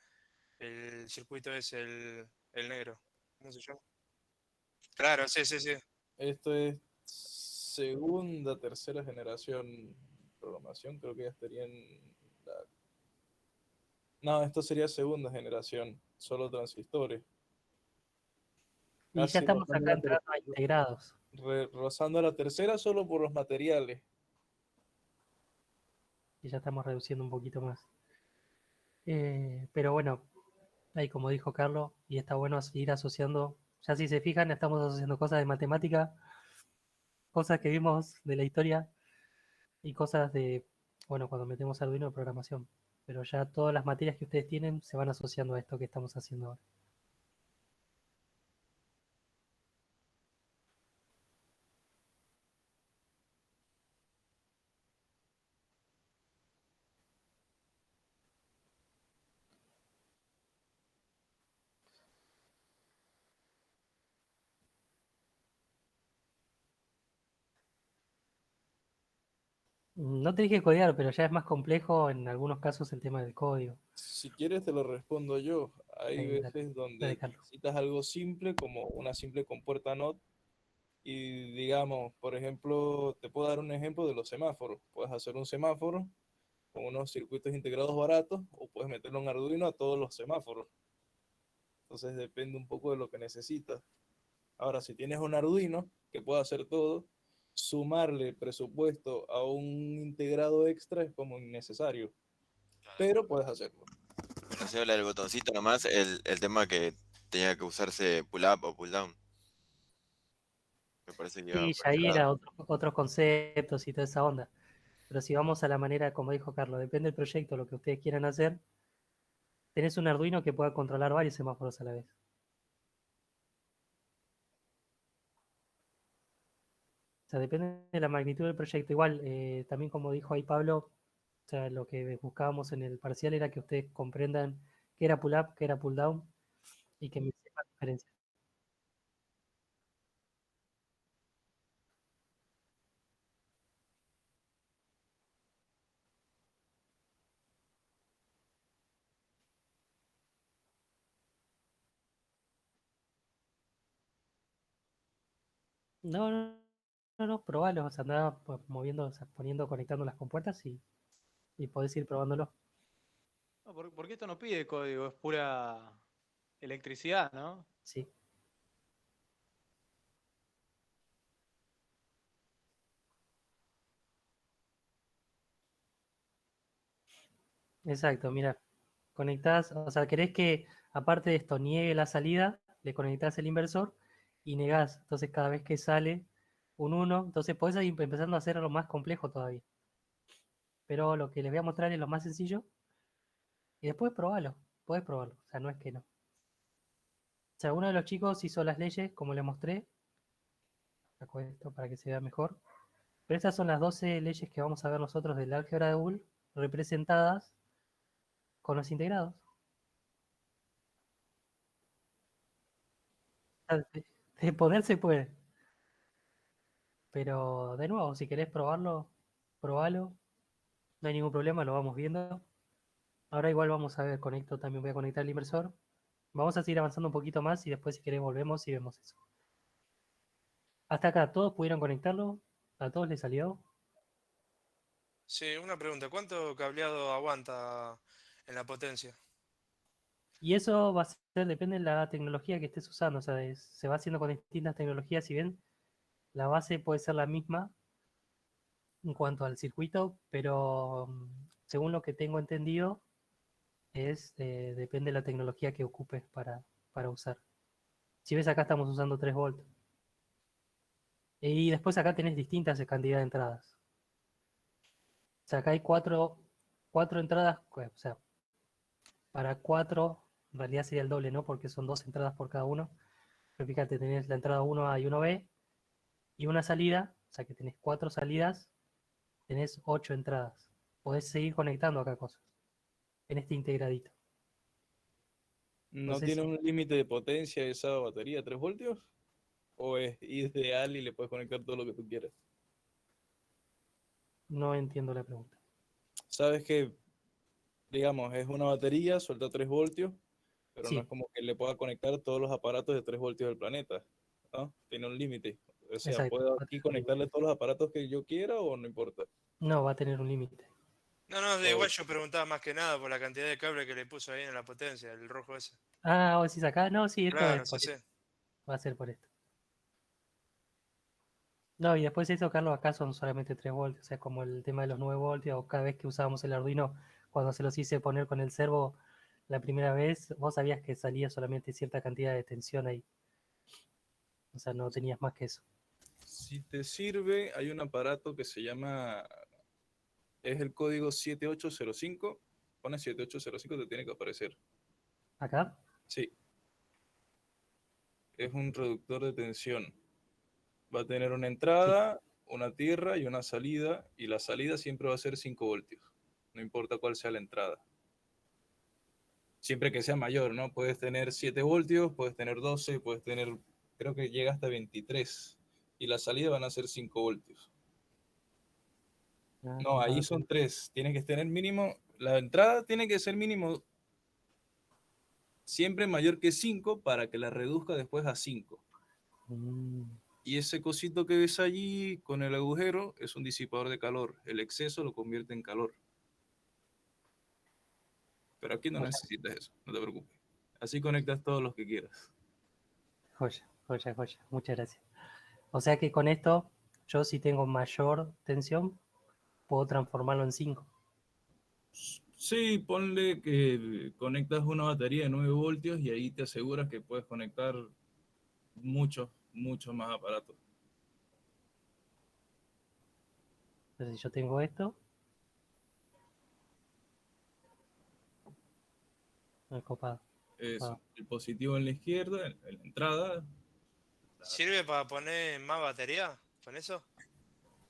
El circuito es el negro. ¿Cómo se llama? Claro, sí, sí, sí. Esto es segunda, tercera generación programación. Creo que ya estaría en la... No, esto sería segunda generación, solo transistores. Y ya Casi estamos rozando acá la entrando a integrados. rozando la tercera solo por los materiales. Y ya estamos reduciendo un poquito más. Pero bueno, ahí como dijo Carlos, y está bueno seguir asociando, ya si se fijan, estamos asociando cosas de matemática, cosas que vimos de la historia y cosas de, bueno, cuando metemos Arduino de programación. Pero ya todas las materias que ustedes tienen se van asociando a esto que estamos haciendo ahora. No tenés que codear, pero ya es más complejo en algunos casos el tema del código. Si quieres te lo respondo yo. Hay Ahí, dale, veces donde dale, Carlos. necesitas algo simple como una simple compuerta NOT y digamos, por ejemplo, te puedo dar un ejemplo de los semáforos. Puedes hacer un semáforo con unos circuitos integrados baratos o puedes meterle un Arduino a todos los semáforos. Entonces depende un poco de lo que necesitas. Ahora, si tienes un Arduino que pueda hacer todo, sumarle presupuesto a un integrado extra es como innecesario, pero puedes hacerlo. No sé, habla del botoncito nomás, el tema que tenía que usarse pull up o pull down. Me parece que va Sí, por ya ese ahí lado. era otros conceptos y toda esa onda. Pero si vamos a la manera, como dijo Carlos, depende del proyecto, lo que ustedes quieran hacer, tenés un Arduino que pueda controlar varios semáforos a la vez. O sea, depende de la magnitud del proyecto. Igual, también como dijo ahí Pablo, o sea, lo que buscábamos en el parcial era que ustedes comprendan qué era pull up, qué era pull down y que me sepan diferenciar. No, probalo, o sea, andá pues, moviendo, o sea, poniendo, conectando las compuertas y podés ir probándolo. No, porque esto no pide código, es pura electricidad, ¿no? Sí. Exacto, mira, conectás, o sea, querés que aparte de esto niegue la salida, le conectás el inversor y negás. Entonces cada vez que sale un 1, entonces podés ir empezando a hacer lo más complejo todavía. Pero lo que les voy a mostrar es lo más sencillo y después probalo, podés probarlo, o sea, no es que no. O sea, uno de los chicos hizo las leyes, como le mostré, saco esto para que se vea mejor. Pero estas son las 12 leyes que vamos a ver nosotros del álgebra de Boole representadas con los integrados. O sea, de poder se puede. Pero de nuevo, si querés probarlo, probalo. No hay ningún problema, lo vamos viendo. Ahora igual vamos a ver, conecto, también voy a conectar el inversor. Vamos a seguir avanzando un poquito más y después si querés volvemos y vemos eso. Hasta acá, ¿todos pudieron conectarlo? ¿A todos les salió? Sí, una pregunta. ¿Cuánto cableado aguanta en la potencia? Y eso va a ser, depende de la tecnología que estés usando. O sea, se va haciendo con distintas tecnologías. Si bien la base puede ser la misma en cuanto al circuito, pero según lo que tengo entendido, depende de la tecnología que ocupes para usar. Si ves acá estamos usando 3 volts. Y después acá tenés distintas cantidades de entradas. O sea, acá hay cuatro entradas, o sea, para 4, en realidad sería el doble, ¿no? Porque son 2 entradas por cada uno. Pero fíjate, tenés la entrada 1A y 1B y una salida, o sea que tenés 4 salidas, tenés 8 entradas. Podés seguir conectando acá cosas en este integradito. ¿No sé tiene si- un límite de potencia esa batería, 3 voltios? ¿O es ideal y le puedes conectar todo lo que tú quieras? No entiendo la pregunta. Sabes que, digamos, es una batería, suelta 3 voltios, pero no es Sí, como que le pueda conectar todos los aparatos de 3 voltios del planeta, ¿no? Tiene un límite. O sea, exacto. ¿puedo Va a aquí tener un límite. conectarle todos los aparatos que yo quiera o no importa? No, va a tener un límite. No, O- igual yo preguntaba más que nada por la cantidad de cable que le puso ahí en la potencia, el rojo ese. Ah, vos decís acá. No, sí, esto es Claro, sí, por sí. esto. Va a ser por esto. No, y después eso, Carlos, acá son solamente 3 voltios. O sea, como el tema de los 9 voltios, o cada vez que usábamos el Arduino, cuando se los hice poner con el servo la primera vez, vos sabías que salía solamente cierta cantidad de tensión ahí. O sea, no tenías más que eso. Si te sirve, hay un aparato que se llama, es el código 7805. Pone 7805, te tiene que aparecer. ¿Acá? Sí, es un reductor de tensión. Va a tener una Sí. entrada, una tierra y una salida, y la salida siempre va a ser 5 voltios, no importa cuál sea la entrada. Siempre que sea mayor, ¿no? Puedes tener 7 voltios, puedes tener 12, puedes tener, creo que llega hasta 23, y la salida van a ser 5 voltios. No, ahí son 3, tiene que tener mínimo, la entrada tiene que ser mínimo siempre mayor que 5 para que la reduzca después a 5. Y ese cosito que ves allí con el agujero es un disipador de calor. El exceso lo convierte en calor. Pero aquí no Joya, necesitas eso, no te preocupes. Así conectas todos los que quieras. joya. Muchas gracias. O sea que con esto, yo si tengo mayor tensión, puedo transformarlo en 5. Sí, ponle que conectas una batería de 9 voltios y ahí te aseguras que puedes conectar muchos más aparatos. Entonces, si yo tengo esto, copado. Eso. El positivo en la izquierda, en la entrada. ¿Sirve para poner más batería con eso?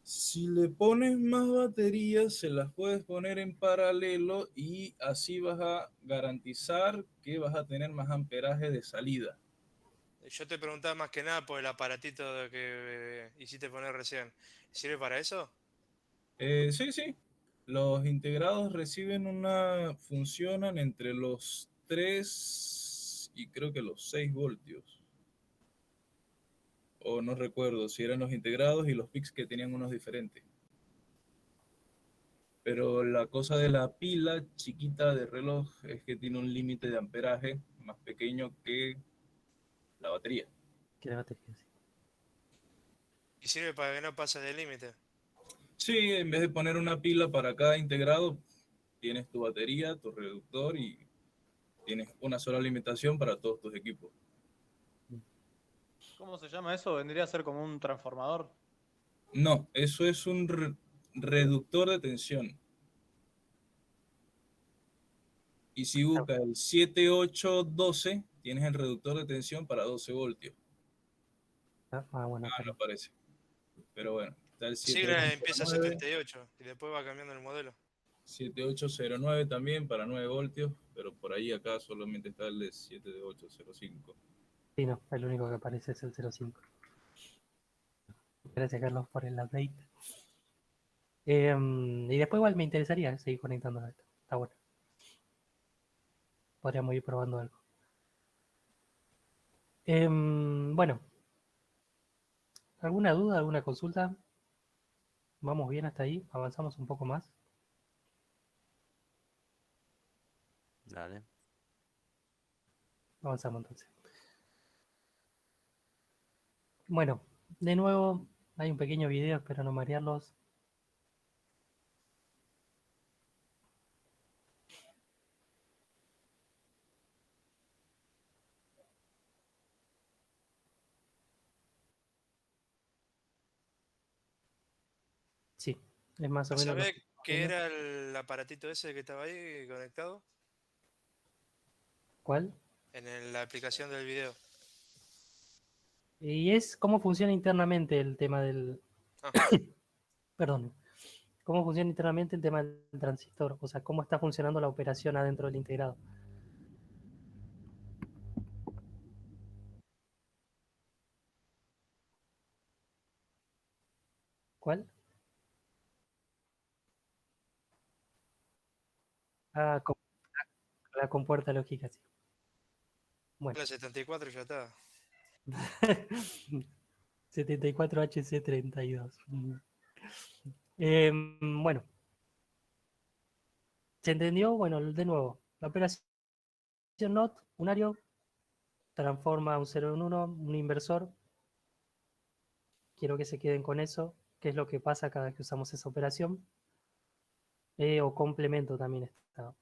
Si le pones más baterías, se las puedes poner en paralelo y así vas a garantizar que vas a tener más amperaje de salida. Yo te preguntaba más que nada por el aparatito que hiciste poner recién. ¿Sirve para eso? Sí, sí. Los integrados funcionan entre los 3 y creo que los 6 voltios. O no recuerdo si eran los integrados y los PICs que tenían unos diferentes. Pero la cosa de la pila chiquita de reloj es que tiene un límite de amperaje más pequeño que la batería. Que la batería, sí. ¿Y sirve para que no pase del límite? Sí, en vez de poner una pila para cada integrado, tienes tu batería, tu reductor y tienes una sola alimentación para todos tus equipos. ¿Cómo se llama eso? ¿Vendría a ser como un transformador? No, eso es un reductor de tensión. Y si buscas el 7812, tienes el reductor de tensión para 12 voltios. Bueno, No aparece. Pero bueno, está el Sigla empieza a 7809, 78 y después va cambiando el modelo. 7809 también para 9 voltios, pero por ahí acá solamente está el de 7805. Sí, no, el único que aparece es el 05. Gracias, Carlos, por el update. Y después igual me interesaría seguir conectando a esto. Está bueno. Podríamos ir probando algo. Bueno. ¿Alguna duda, alguna consulta? ¿Vamos bien hasta ahí? ¿Avanzamos un poco más? Dale. Avanzamos entonces. Bueno, de nuevo hay un pequeño video, espero no marearlos. Sí, es más o menos lo ¿Sabés que... qué era el aparatito ese que estaba ahí conectado? ¿Cuál? En la aplicación del video. Y es cómo funciona internamente el tema del... Ah. Perdón. Cómo funciona internamente el tema del transistor. O sea, cómo está funcionando la operación adentro del integrado. ¿Cuál? Ah, la compuerta lógica, sí. Bueno. La 74 ya está. 74HC32. Bueno. ¿Se entendió? Bueno, de nuevo. La operación NOT, unario, transforma un 0 en 1, un inversor. Quiero que se queden con eso, que es lo que pasa cada vez que usamos esa operación. O complemento también está.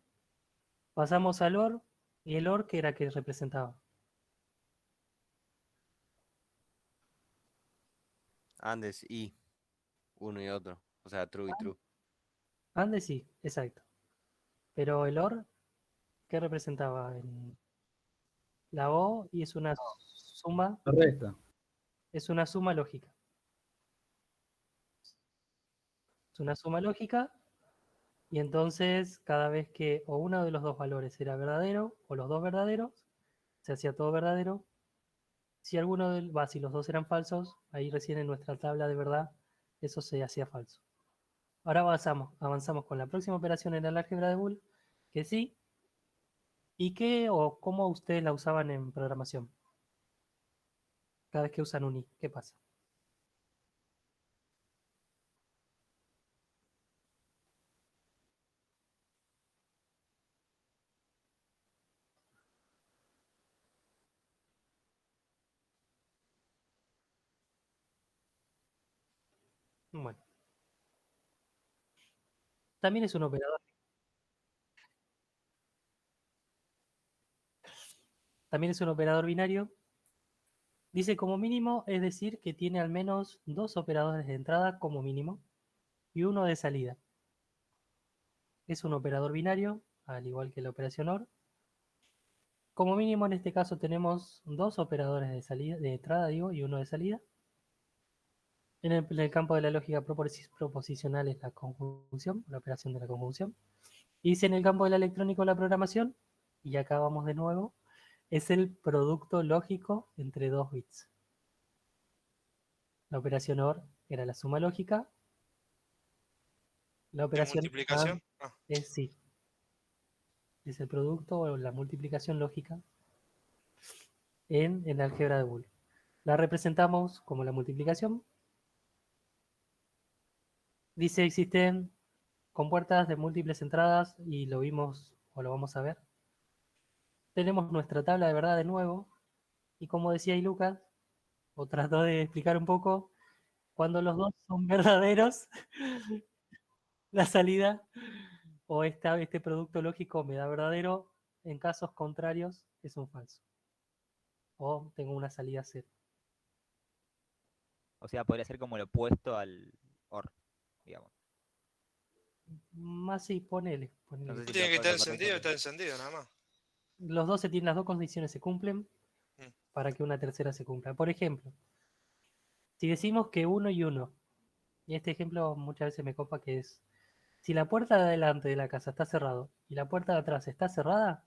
Pasamos al OR, y el OR, ¿qué era que representaba? Andes y uno y otro. O sea, true y true. Andes sí, exacto. Pero el OR, ¿qué representaba? La O y es una suma. La resta. Es una suma lógica. Es una suma lógica y entonces cada vez que o uno de los dos valores era verdadero o los dos verdaderos, se hacía todo verdadero. Si si los dos eran falsos, ahí recién en nuestra tabla de verdad eso se hacía falso. Ahora avanzamos con la próxima operación en el álgebra de Boole, que sí. ¿Y qué o cómo ustedes la usaban en programación? Cada vez que usan un i, ¿qué pasa? Bueno. También es un operador. También es un operador binario. Dice como mínimo, es decir, que tiene al menos dos operadores de entrada como mínimo. y uno de salida. Es un operador binario, al igual que la operación OR. Como mínimo en este caso tenemos dos operadores de salida, de entrada digo, y uno de salida. En el campo de la lógica proposicional es la conjunción, la operación de la conjunción. Y si en el campo de la electrónica o la programación, y acá vamos de nuevo, es el producto lógico entre dos bits. La operación OR era la suma lógica. La ¿De operación multiplicación? AND es sí. Es el producto o la multiplicación lógica en álgebra de Boole. La representamos como la multiplicación. Dice existen compuertas de múltiples entradas y lo vimos o lo vamos a ver. Tenemos nuestra tabla de verdad de nuevo y como decía ahí Lucas, o trató de explicar un poco, cuando los dos son verdaderos, la salida o este producto lógico me da verdadero, en casos contrarios es un falso. O tengo una salida cero. O sea, podría ser como lo opuesto al OR, digamos. Más sí, ponele. No sé si Tiene que lo estar correcto encendido, es- está encendido nada más. Las dos condiciones se cumplen para que una tercera se cumpla. Por ejemplo, si decimos que 1 y 1, y este ejemplo muchas veces me copa que es, si la puerta de adelante de la casa está cerrada y la puerta de atrás está cerrada,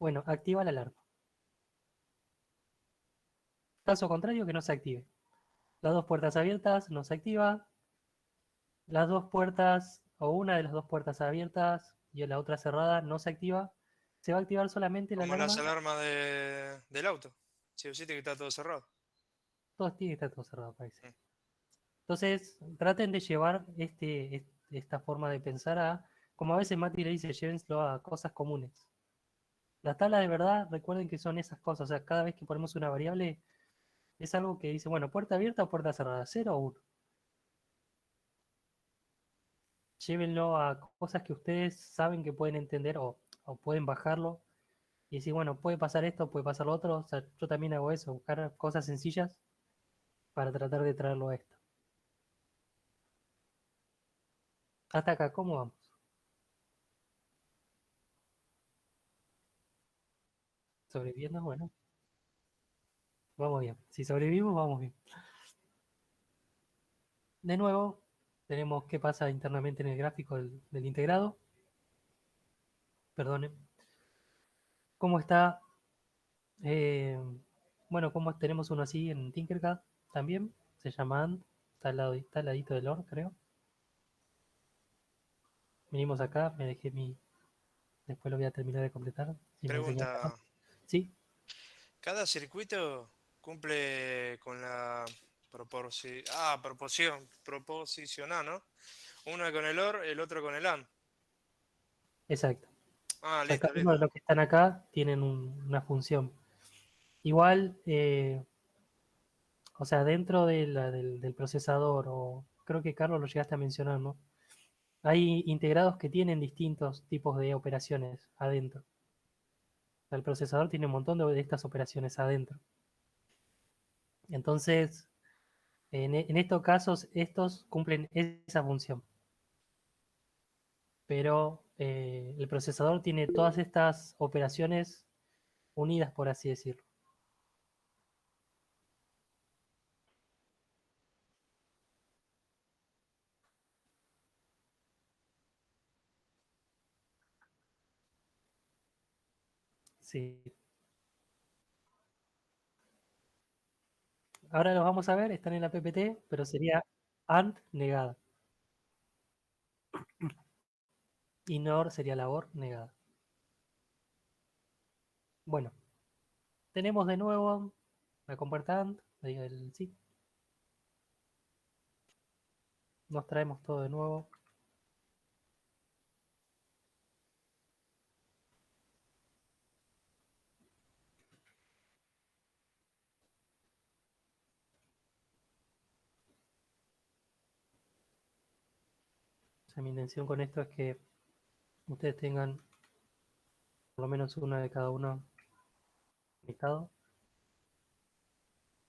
bueno, activa la alarma. Caso contrario, que no se active. Las dos puertas abiertas no se activa. Las dos puertas o una de las dos puertas abiertas y la otra cerrada no se activa. Se va a activar solamente la Como alarma. las alarmas del auto. Sí o sí, tiene que estar todo cerrado. Todo tiene que estar todo cerrado, parece. Entonces, traten de llevar esta forma de pensar a, como a veces Mati le dice, llévenselo a cosas comunes. Las tablas de verdad, recuerden que son esas cosas. O sea, cada vez que ponemos una variable, es algo que dice, bueno, puerta abierta o puerta cerrada, 0 o 1. Llévenlo a cosas que ustedes saben que pueden entender o pueden bajarlo y decir, bueno, puede pasar esto, puede pasar lo otro. O sea, yo también hago eso, buscar cosas sencillas para tratar de traerlo a esto. Hasta acá, ¿cómo vamos? ¿Sobreviviendo? Bueno, vamos bien. Si sobrevivimos, vamos bien. De nuevo, tenemos qué pasa internamente en el gráfico del integrado. Perdonen. ¿Cómo está? Bueno, como tenemos uno así en Tinkercad también. Se llama AND. Está al ladito del OR, creo. Venimos acá, me dejé mi... Después lo voy a terminar de completar. Si me enseñan acá. Pregunta, Sí, ¿cada circuito cumple con la proposicional, ¿no? Uno con el OR, el otro con el AND. exacto. Ah, O sea, listo, cada uno listo. de los que están acá tienen una función. Igual, o sea, dentro del procesador, o creo que Carlos lo llegaste a mencionar, ¿no? Hay integrados que tienen distintos tipos de operaciones adentro. O sea, el procesador tiene un montón de estas operaciones adentro. Entonces, en estos casos, estos cumplen esa función. Pero el procesador tiene todas estas operaciones unidas, por así decirlo. Sí. Ahora los vamos a ver, están en la PPT, pero sería AND negada. Y NOR sería la OR negada. Bueno, tenemos de nuevo la compuerta AND, el sí. Nos traemos todo de nuevo. O sea, mi intención con esto es que ustedes tengan por lo menos una de cada uno conectado.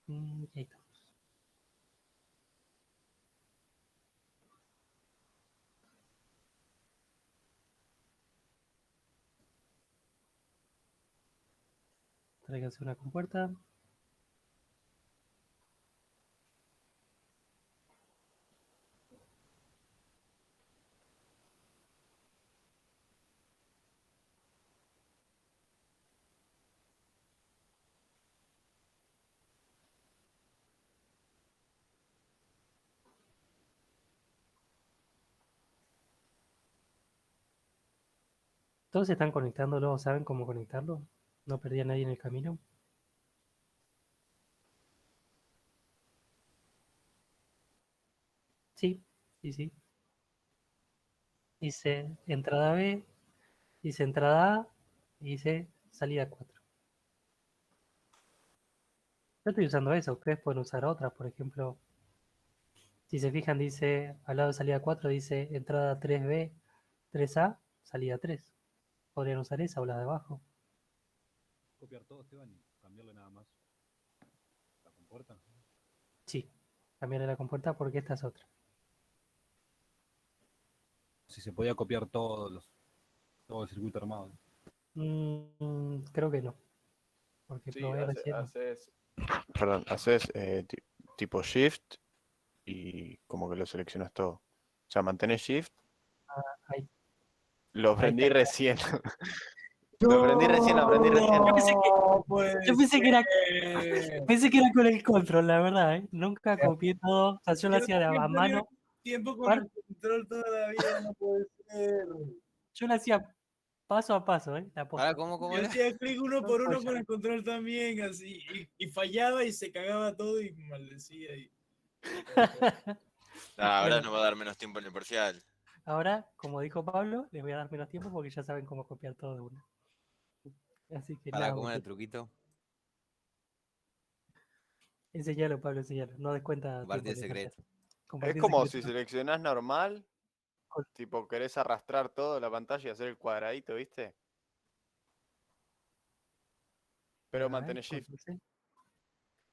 Y ahí está. Tráigase una compuerta. ¿Todos están conectándolo? ¿Saben cómo conectarlo? ¿No perdí a nadie en el camino? Sí, sí, sí. Dice entrada B, dice entrada A, y dice salida 4. Yo estoy usando eso, ustedes pueden usar otras, por ejemplo, si se fijan dice, al lado de salida 4 dice entrada 3B, 3A, salida 3. Podrían usar esa o la de abajo. Copiar todo, Esteban, y cambiarle nada más la compuerta. Sí, cambiarle la compuerta porque esta es otra. Si se podía copiar todo el circuito armado. Creo que no. Porque Sí, probé recién. haces tipo Shift y como que lo seleccionas todo. O sea, mantenés Shift. Ahí. Lo Ahí aprendí está. recién. Lo aprendí recién. Yo pensé que era con el control, la verdad, ¿eh? Nunca copié todo. O sea, yo lo hacía a mano. Tiempo con el control toda la vida, no puede ser. Yo lo hacía paso a paso, ¿eh? La posta. Ahora, ¿cómo Yo era? hacía clic uno por uno Joya. con el control también, así, y fallaba y se cagaba todo y maldecía. Ahora Bueno. nos va a dar menos tiempo en el parcial. Ahora, como dijo Pablo, les voy a dar menos tiempo porque ya saben cómo copiar todo de una. Así que Ahora, nada, ¿cómo era el muchachos. truquito? Enseñalo, Pablo, enseñalo. No des cuenta tiempo Compartir en el parcial. secreto. Es Compartir como secreto. si seleccionás normal, tipo querés arrastrar todo la pantalla y hacer el cuadradito, ¿viste? Pero A ver, mantenés Shift. control C.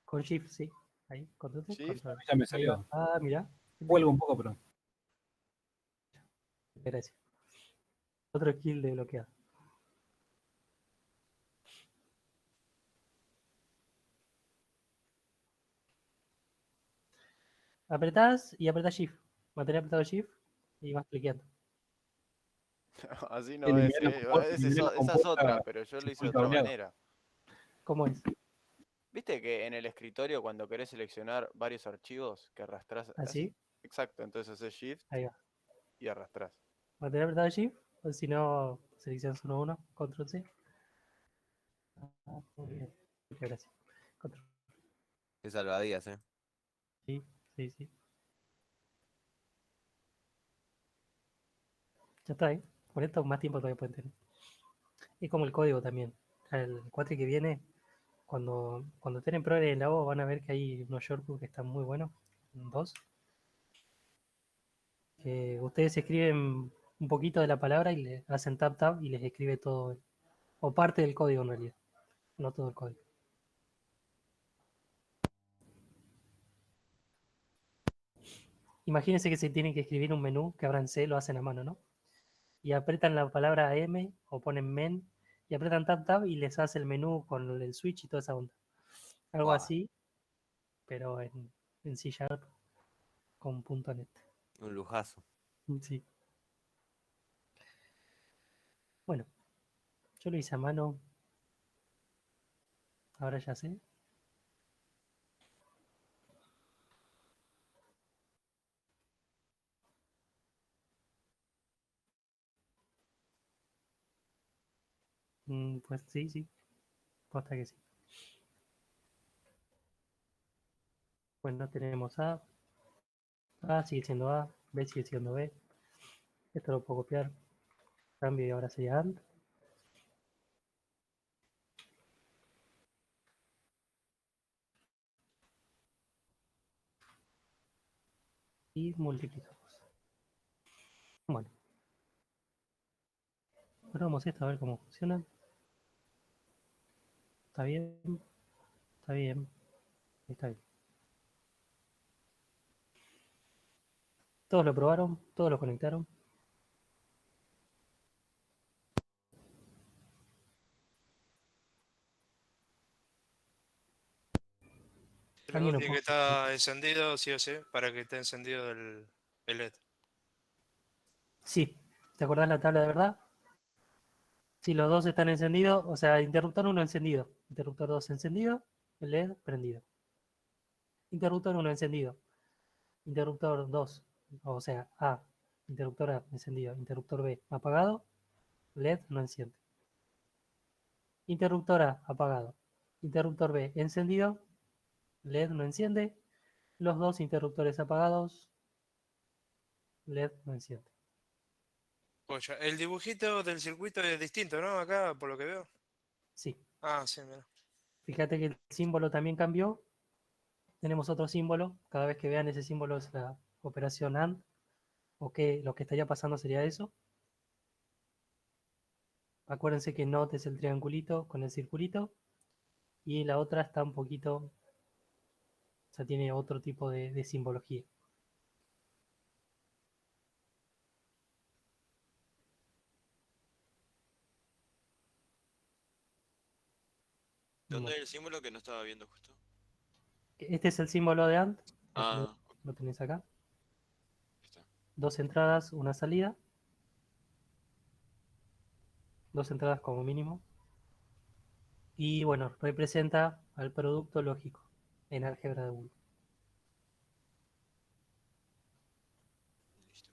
Con Shift, sí. Ahí, control C, Shift. control. Ya me Ahí salió. va. Ah, mira. Vuelvo un poco, pero. Gracias. Otro skill de bloqueado. Apretás y apretás Shift. Mantener apretado Shift y vas cliqueando. Así no es, esa es otra, pero yo lo hice de otra manera. ¿Cómo es? ¿Viste que en el escritorio cuando querés seleccionar varios archivos que arrastrás? ¿Así? Exacto, entonces haces Shift Ahí va. y arrastrás. Mantener apretado Shift, o si no, seleccionas uno a uno, control C. Ah, muy bien. Muchas gracias. Control. Qué salvadías, ¿eh? Sí, sí, sí. Ya está, ¿eh? Por esto más tiempo todavía pueden tener. Es como el código también. El cuatri que viene, cuando estén en Progress en la O van a ver que hay unos shortcuts que están muy buenos. Dos. Que ustedes escriben un poquito de la palabra y le hacen tap tap y les escribe todo. O parte del código en realidad. No todo el código. Imagínense que se tienen que escribir un menú que abran C, lo hacen a mano, ¿no? Y apretan la palabra M o ponen men y apretan tab tab y les hace el menú con el switch y toda esa onda. Algo Buah. así, pero en C Sharp con .NET. Un lujazo. Sí. Bueno, yo lo hice a mano. Ahora ya sé. Pues sí, sí. Posta que sí. Bueno, tenemos A. A sigue siendo A. B sigue siendo B. Esto lo puedo copiar. Cambio y ahora sería AND. Y multiplicamos. Bueno. Probamos esto a ver cómo funciona. Está bien. Está bien. Está bien. Todos lo probaron. Todos lo conectaron. El Alguien luz lo tiene que puede- estar encendido, sí o sí, para que esté encendido el LED. Sí, ¿te acordás la tabla de verdad? Si los dos están encendidos, o sea, interruptor 1 encendido, interruptor 2 encendido, el LED prendido. Interruptor 1 encendido, interruptor 2, o sea, A, interruptor A encendido, interruptor B apagado, LED no enciende. Interruptor A apagado, interruptor B encendido, LED no enciende. Los dos interruptores apagados, LED no enciende. Polla, el dibujito del circuito es distinto, ¿no? Acá, por lo que veo. Sí, Ah, sí, mira. fíjate que el símbolo también cambió. Tenemos otro símbolo. Cada vez que vean ese símbolo es la operación AND. O que lo que estaría pasando sería eso. Acuérdense que NOT es el triangulito con el circulito. Y la otra está un poquito, o sea, tiene otro tipo de simbología. ¿Dónde Bueno, hay el símbolo que no estaba viendo justo? este es el símbolo de AND. Ah, Lo tenés acá. está. Dos entradas, una salida. Dos entradas como mínimo. Y bueno, representa al producto lógico en álgebra de Boole. Listo.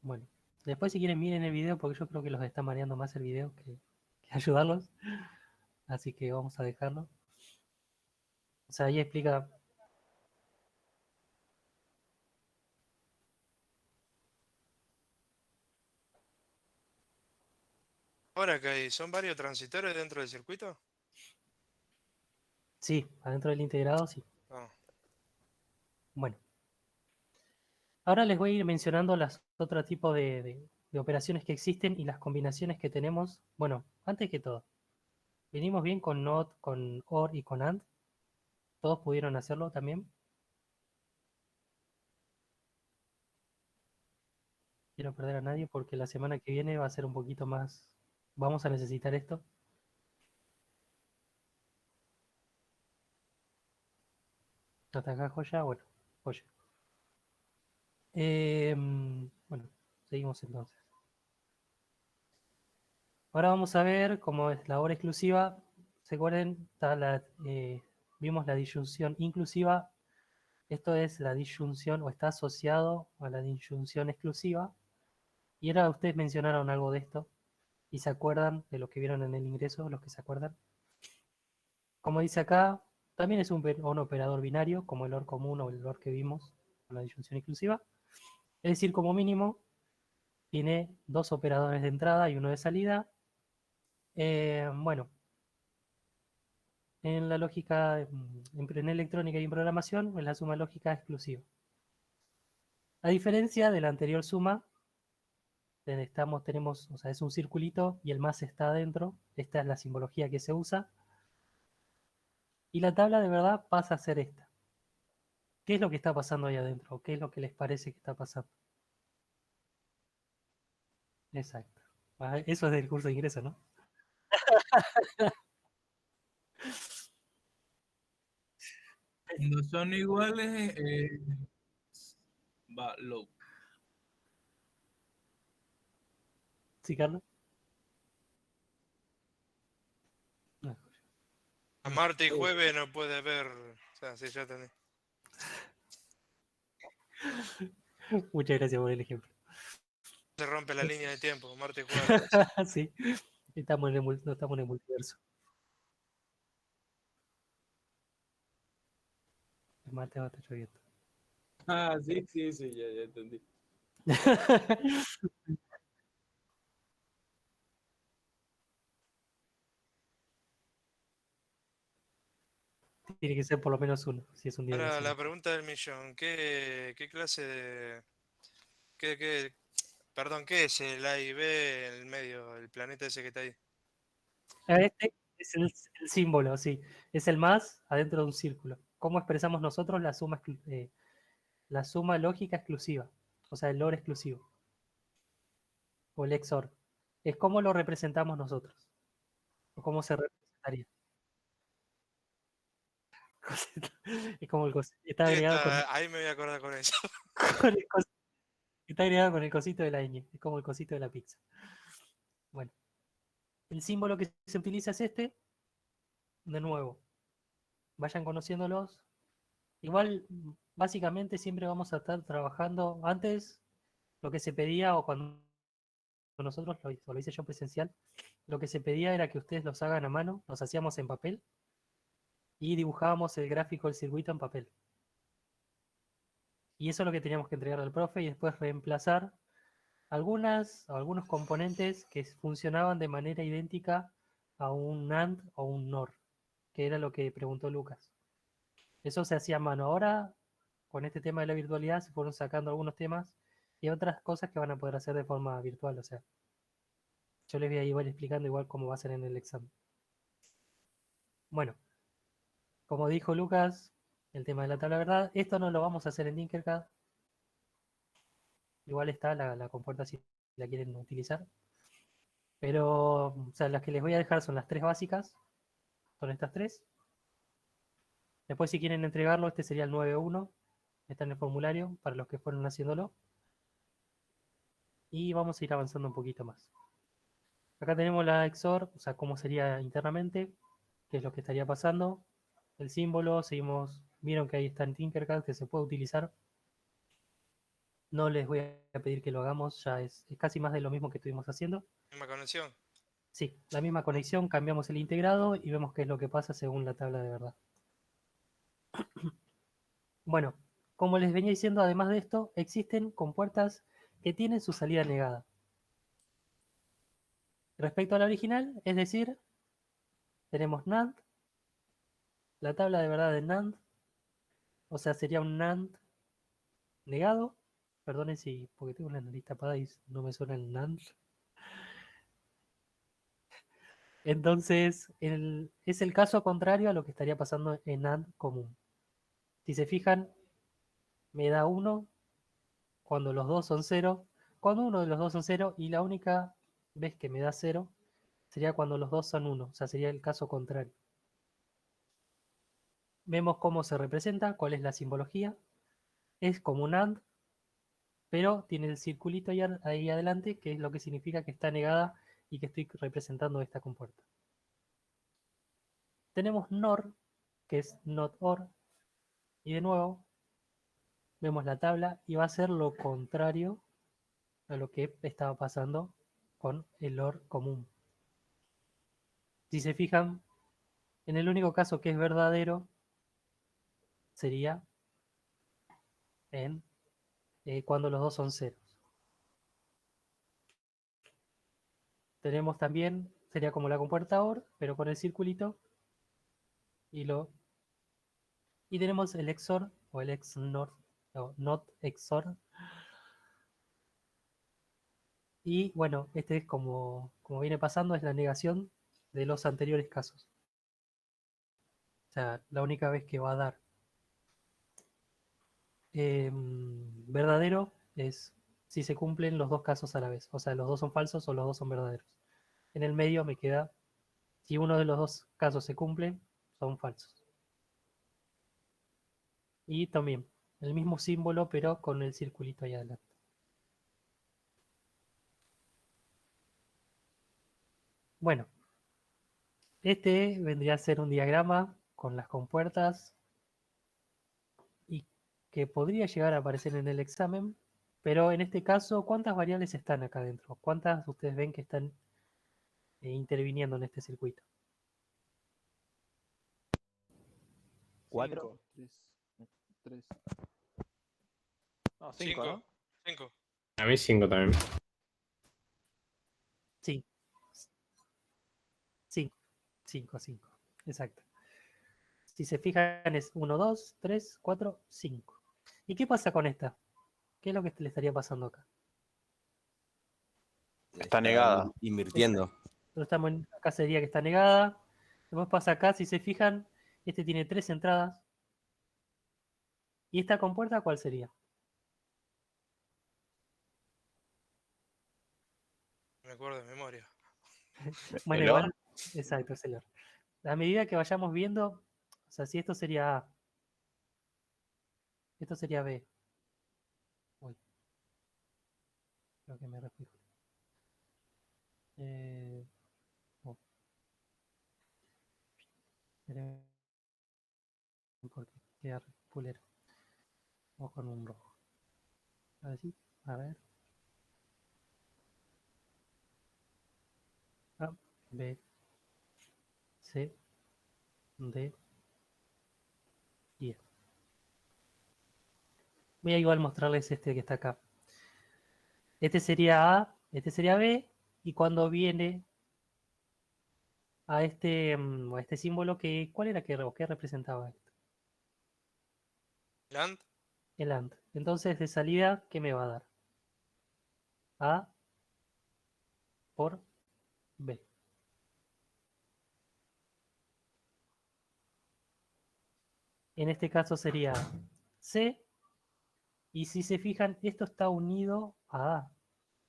Bueno, después si quieren miren el video porque yo creo que los está mareando más el video que ayudarlos. Así que vamos a dejarlo. O sea, ahí explica. Ahora que hay, ¿son varios transistores dentro del circuito? Sí, adentro del integrado, sí. Ah, Bueno. Ahora les voy a ir mencionando las otros tipos de operaciones que existen y las combinaciones que tenemos. Bueno, antes que todo, venimos bien con NOT, con OR y con AND. Todos pudieron hacerlo también. Quiero perder a nadie porque la semana que viene va a ser un poquito más. Vamos a necesitar esto. Hasta acá, joya. Bueno, joya. Bueno, seguimos entonces. Ahora vamos a ver cómo es la hora exclusiva. ¿Se acuerdan? Vimos la disyunción inclusiva. Esto es la disyunción o está asociado a la disyunción exclusiva. Y ahora ustedes mencionaron algo de esto. ¿Y se acuerdan de lo que vieron en el ingreso? Los que se acuerdan. Como dice acá, también es un operador binario, como el OR común o el OR que vimos con la disyunción inclusiva. Es decir, como mínimo, tiene dos operadores de entrada y uno de salida. Bueno, en la lógica, en electrónica y en programación, es la suma lógica exclusiva. A diferencia de la anterior suma, tenemos, o sea, es un circulito y el más está adentro. Esta es la simbología que se usa. Y la tabla de verdad pasa a ser esta. ¿Qué es lo que está pasando ahí adentro? ¿Qué es lo que les parece que está pasando? Exacto. Eso es del curso de ingreso, ¿no? Cuando son iguales, va low. ¿Sí, Carlos? No. a martes y jueves no puede ver. O sea, sí, ya entendí. Muchas gracias por el ejemplo. Se rompe la línea de tiempo, martes y jueves. Sí, estamos no estamos en el multiverso. El martes va a estar lloviendo. Ah, sí, sí, sí, ya entendí. Tiene que ser por lo menos uno, si es un día de la Ahora la semana. pregunta del millón, ¿qué clase de... perdón, ¿qué es el A y B en el medio, el planeta ese que está ahí? Este es el símbolo, sí. Es el más adentro de un círculo. ¿Cómo expresamos nosotros la suma lógica exclusiva? O sea, el OR exclusivo. O el XOR. Es cómo lo representamos nosotros. O cómo se representa estaría. Es como está Sí, agregado con, ahí me voy a acordar con eso. con el está agregado con el cosito de la ñ. Es como el cosito de la pizza. Bueno, el símbolo que se utiliza es este. De nuevo, vayan conociéndolos. Igual, básicamente siempre vamos a estar trabajando antes lo que se pedía o cuando nosotros lo hice yo presencial, lo que se pedía era que ustedes los hagan a mano, los hacíamos en papel y dibujábamos el gráfico del circuito en papel. Y eso es lo que teníamos que entregar al profe y después reemplazar algunos componentes que funcionaban de manera idéntica a un AND o un NOR, que era lo que preguntó Lucas. Eso se hacía a mano. Ahora, con este tema de la virtualidad, se fueron sacando algunos temas y otras cosas que van a poder hacer de forma virtual. O sea, yo les voy a ir explicando igual cómo va a ser en el examen. Bueno, como dijo Lucas, el tema de la tabla de verdad, esto no lo vamos a hacer en Tinkercad. Igual está la compuerta si la quieren utilizar. Pero, o sea, las que les voy a dejar son las tres básicas. Son estas tres. Después, si quieren entregarlo, este sería el 9.1. Está en el formulario para los que fueron haciéndolo. Y vamos a ir avanzando un poquito más. Acá tenemos la XOR, o sea, cómo sería internamente, qué es lo que estaría pasando. El símbolo, seguimos, vieron que ahí está en Tinkercad, que se puede utilizar. No les voy a pedir que lo hagamos, ya es casi más de lo mismo que estuvimos haciendo. Misma conexión. Sí, la misma conexión, cambiamos el integrado y vemos qué es lo que pasa según la tabla de verdad. Bueno, como les venía diciendo, además de esto, existen compuertas que tienen su salida negada. Respecto a la original, es decir, tenemos NAND, la tabla de verdad de NAND, o sea, sería un NAND negado. Perdonen si, porque tengo la nariz tapada y no me suena el NAND. Entonces, es el caso contrario a lo que estaría pasando en AND común. Si se fijan, me da 1 cuando los dos son 0, cuando uno de los dos son 0, y la única vez que me da 0 sería cuando los dos son 1, o sea, sería el caso contrario. Vemos cómo se representa, cuál es la simbología. Es como un AND, pero tiene el circulito ahí adelante, que es lo que significa que está negada y que estoy representando esta compuerta. Tenemos NOR, que es NOT OR, y de nuevo vemos la tabla y va a ser lo contrario a lo que estaba pasando con el OR común. Si se fijan, en el único caso que es verdadero sería en cuando los dos son ceros. Tenemos también, sería como la compuerta OR, pero con el circulito y tenemos el XOR o el XNOR o NOT XOR. Y bueno, este es como viene pasando, es la negación de los anteriores casos. O sea, la única vez que va a dar verdadero es si se cumplen los dos casos a la vez. O sea, los dos son falsos o los dos son verdaderos. En el medio me queda, si uno de los dos casos se cumple, son falsos. Y también el mismo símbolo, pero con el circulito ahí adelante. Bueno, este vendría a ser un diagrama con las compuertas y que podría llegar a aparecer en el examen, pero en este caso, ¿cuántas variables están acá adentro? ¿Cuántas ustedes ven que están interviniendo en este circuito? 4. 3. No, 5, ¿no? 5. A mí 5 también. Sí. 5, exacto. Si se fijan es 1, 2, 3, 4, 5. ¿Y qué pasa con esta? ¿Qué es lo que le estaría pasando acá? Está negada. Invirtiendo. Acá sería que está negada. Después pasa acá, si se fijan, este tiene 3 entradas. ¿Y esta compuerta cuál sería? Me acuerdo de memoria. Bueno, ¿El igual, OR? exacto, es el OR. a medida que vayamos viendo, o sea, si esto sería A, esto sería B. Uy, creo que me refijo. Oh, esperen, porque queda pulero. Vamos con un rojo. A ver si, a ver. A, B, C, D, y E. Voy a igual mostrarles este que está acá. Este sería A, este sería B, y cuando viene a este símbolo, ¿cuál era qué representaba esto? ¿El AND? El AND. Entonces, de salida, ¿qué me va a dar? A por B. En este caso sería C, y si se fijan, esto está unido a A.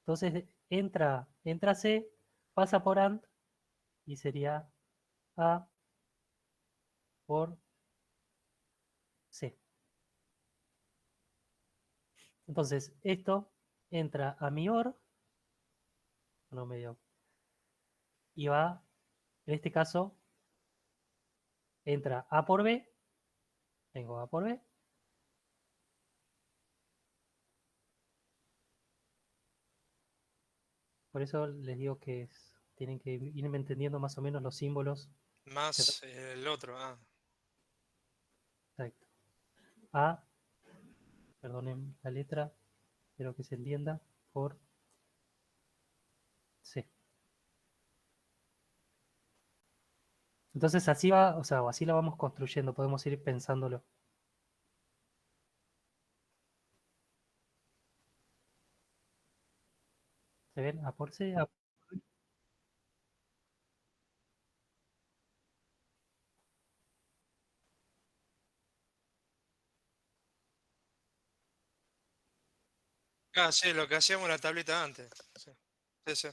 Entonces entra C, pasa por AND, y sería A por C. Entonces, esto entra a mi OR, no medio, y va, en este caso, entra A por B, tengo A por B, por eso les digo que tienen que irme entendiendo más o menos los símbolos. Más el otro, ah. Exacto. A, perdonen la letra, espero que se entienda, por C. Entonces así va, o sea, así la vamos construyendo, podemos ir pensándolo. ¿Se ven? A por C, A por B. Ah, sí, lo que hacíamos en la tablita antes. Sí, sí, sí.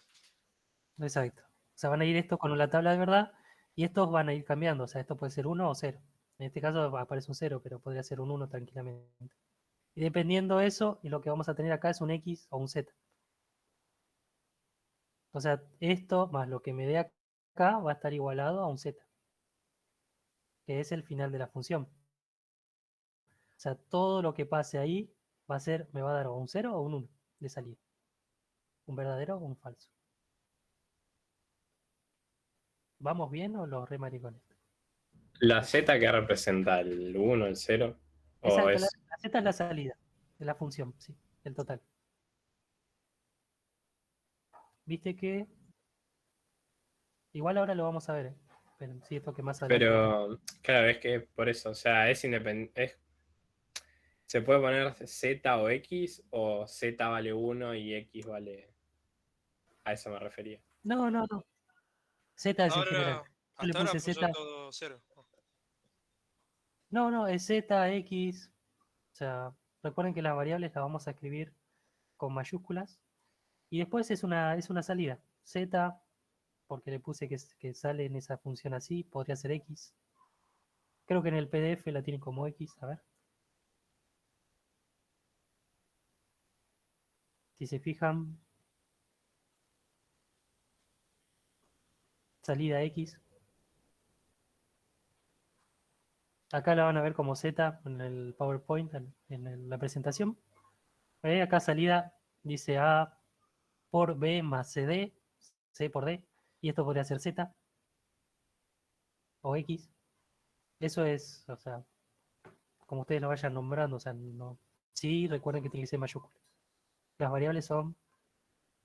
Exacto. O sea, van a ir esto con la tabla de verdad y estos van a ir cambiando. O sea, esto puede ser 1 o 0. En este caso aparece un 0, pero podría ser un 1 tranquilamente. Y dependiendo de eso, y lo que vamos a tener acá es un X o un Z. O sea, esto más lo que me dé acá va a estar igualado a un Z, que es el final de la función. O sea, todo lo que pase ahí me va a dar o un 0 o un 1 de salida. Un verdadero o un falso. ¿Vamos bien o los re maricones? ¿La Z que representa el 1, el 0? ¿O Exacto, la es Z es la salida de la función, sí, el total. Viste que igual ahora lo vamos a ver, pero sí, esto que más adelante. Pero, claro, es que por eso, o sea, es independiente. ¿Se puede poner Z o Z vale 1 y X vale? A eso me refería. No, no, no. Z es en general. Ahora, Yo le hasta ahora puse puso Z. todo 0. No, no, es Z, X. O sea, recuerden que las variables las vamos a escribir con mayúsculas. Y después es una salida. Z, porque le puse que sale en esa función así, podría ser X. Creo que en el PDF la tienen como X, a ver. Si se fijan, salida X. Acá la van a ver como Z en el PowerPoint, en la presentación. Acá salida dice A por B más CD, C por D, y esto podría ser Z o X. Eso es, o sea, como ustedes lo vayan nombrando, o sea, no. Sí, recuerden que tiene que ser mayúsculas. Las variables son,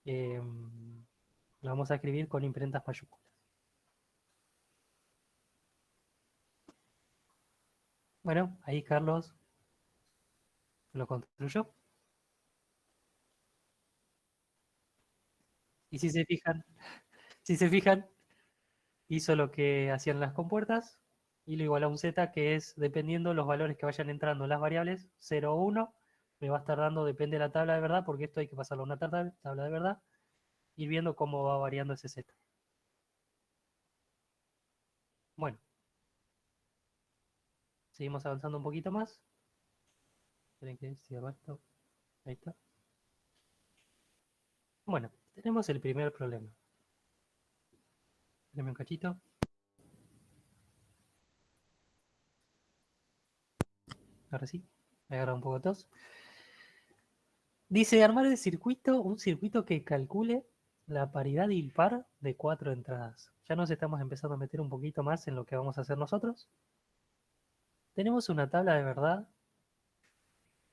las vamos a escribir con imprentas mayúsculas. Bueno, ahí Carlos lo construyó. Y si se fijan, hizo lo que hacían las compuertas y lo igual a un Z, que es dependiendo los valores que vayan entrando las variables, 0 o 1, me va a estar dando, depende de la tabla de verdad, porque esto hay que pasarlo a una tabla de verdad, ir viendo cómo va variando ese Z. Bueno, Seguimos avanzando un poquito más. Esperen que cierro esto. Ahí está. Bueno, tenemos el primer problema. Espérenme un cachito. Ahora sí, me agarra un poco de tos. Dice armar el circuito, un circuito que calcule la paridad impar de 4 entradas. Ya nos estamos empezando a meter un poquito más en lo que vamos a hacer nosotros. Tenemos una tabla de verdad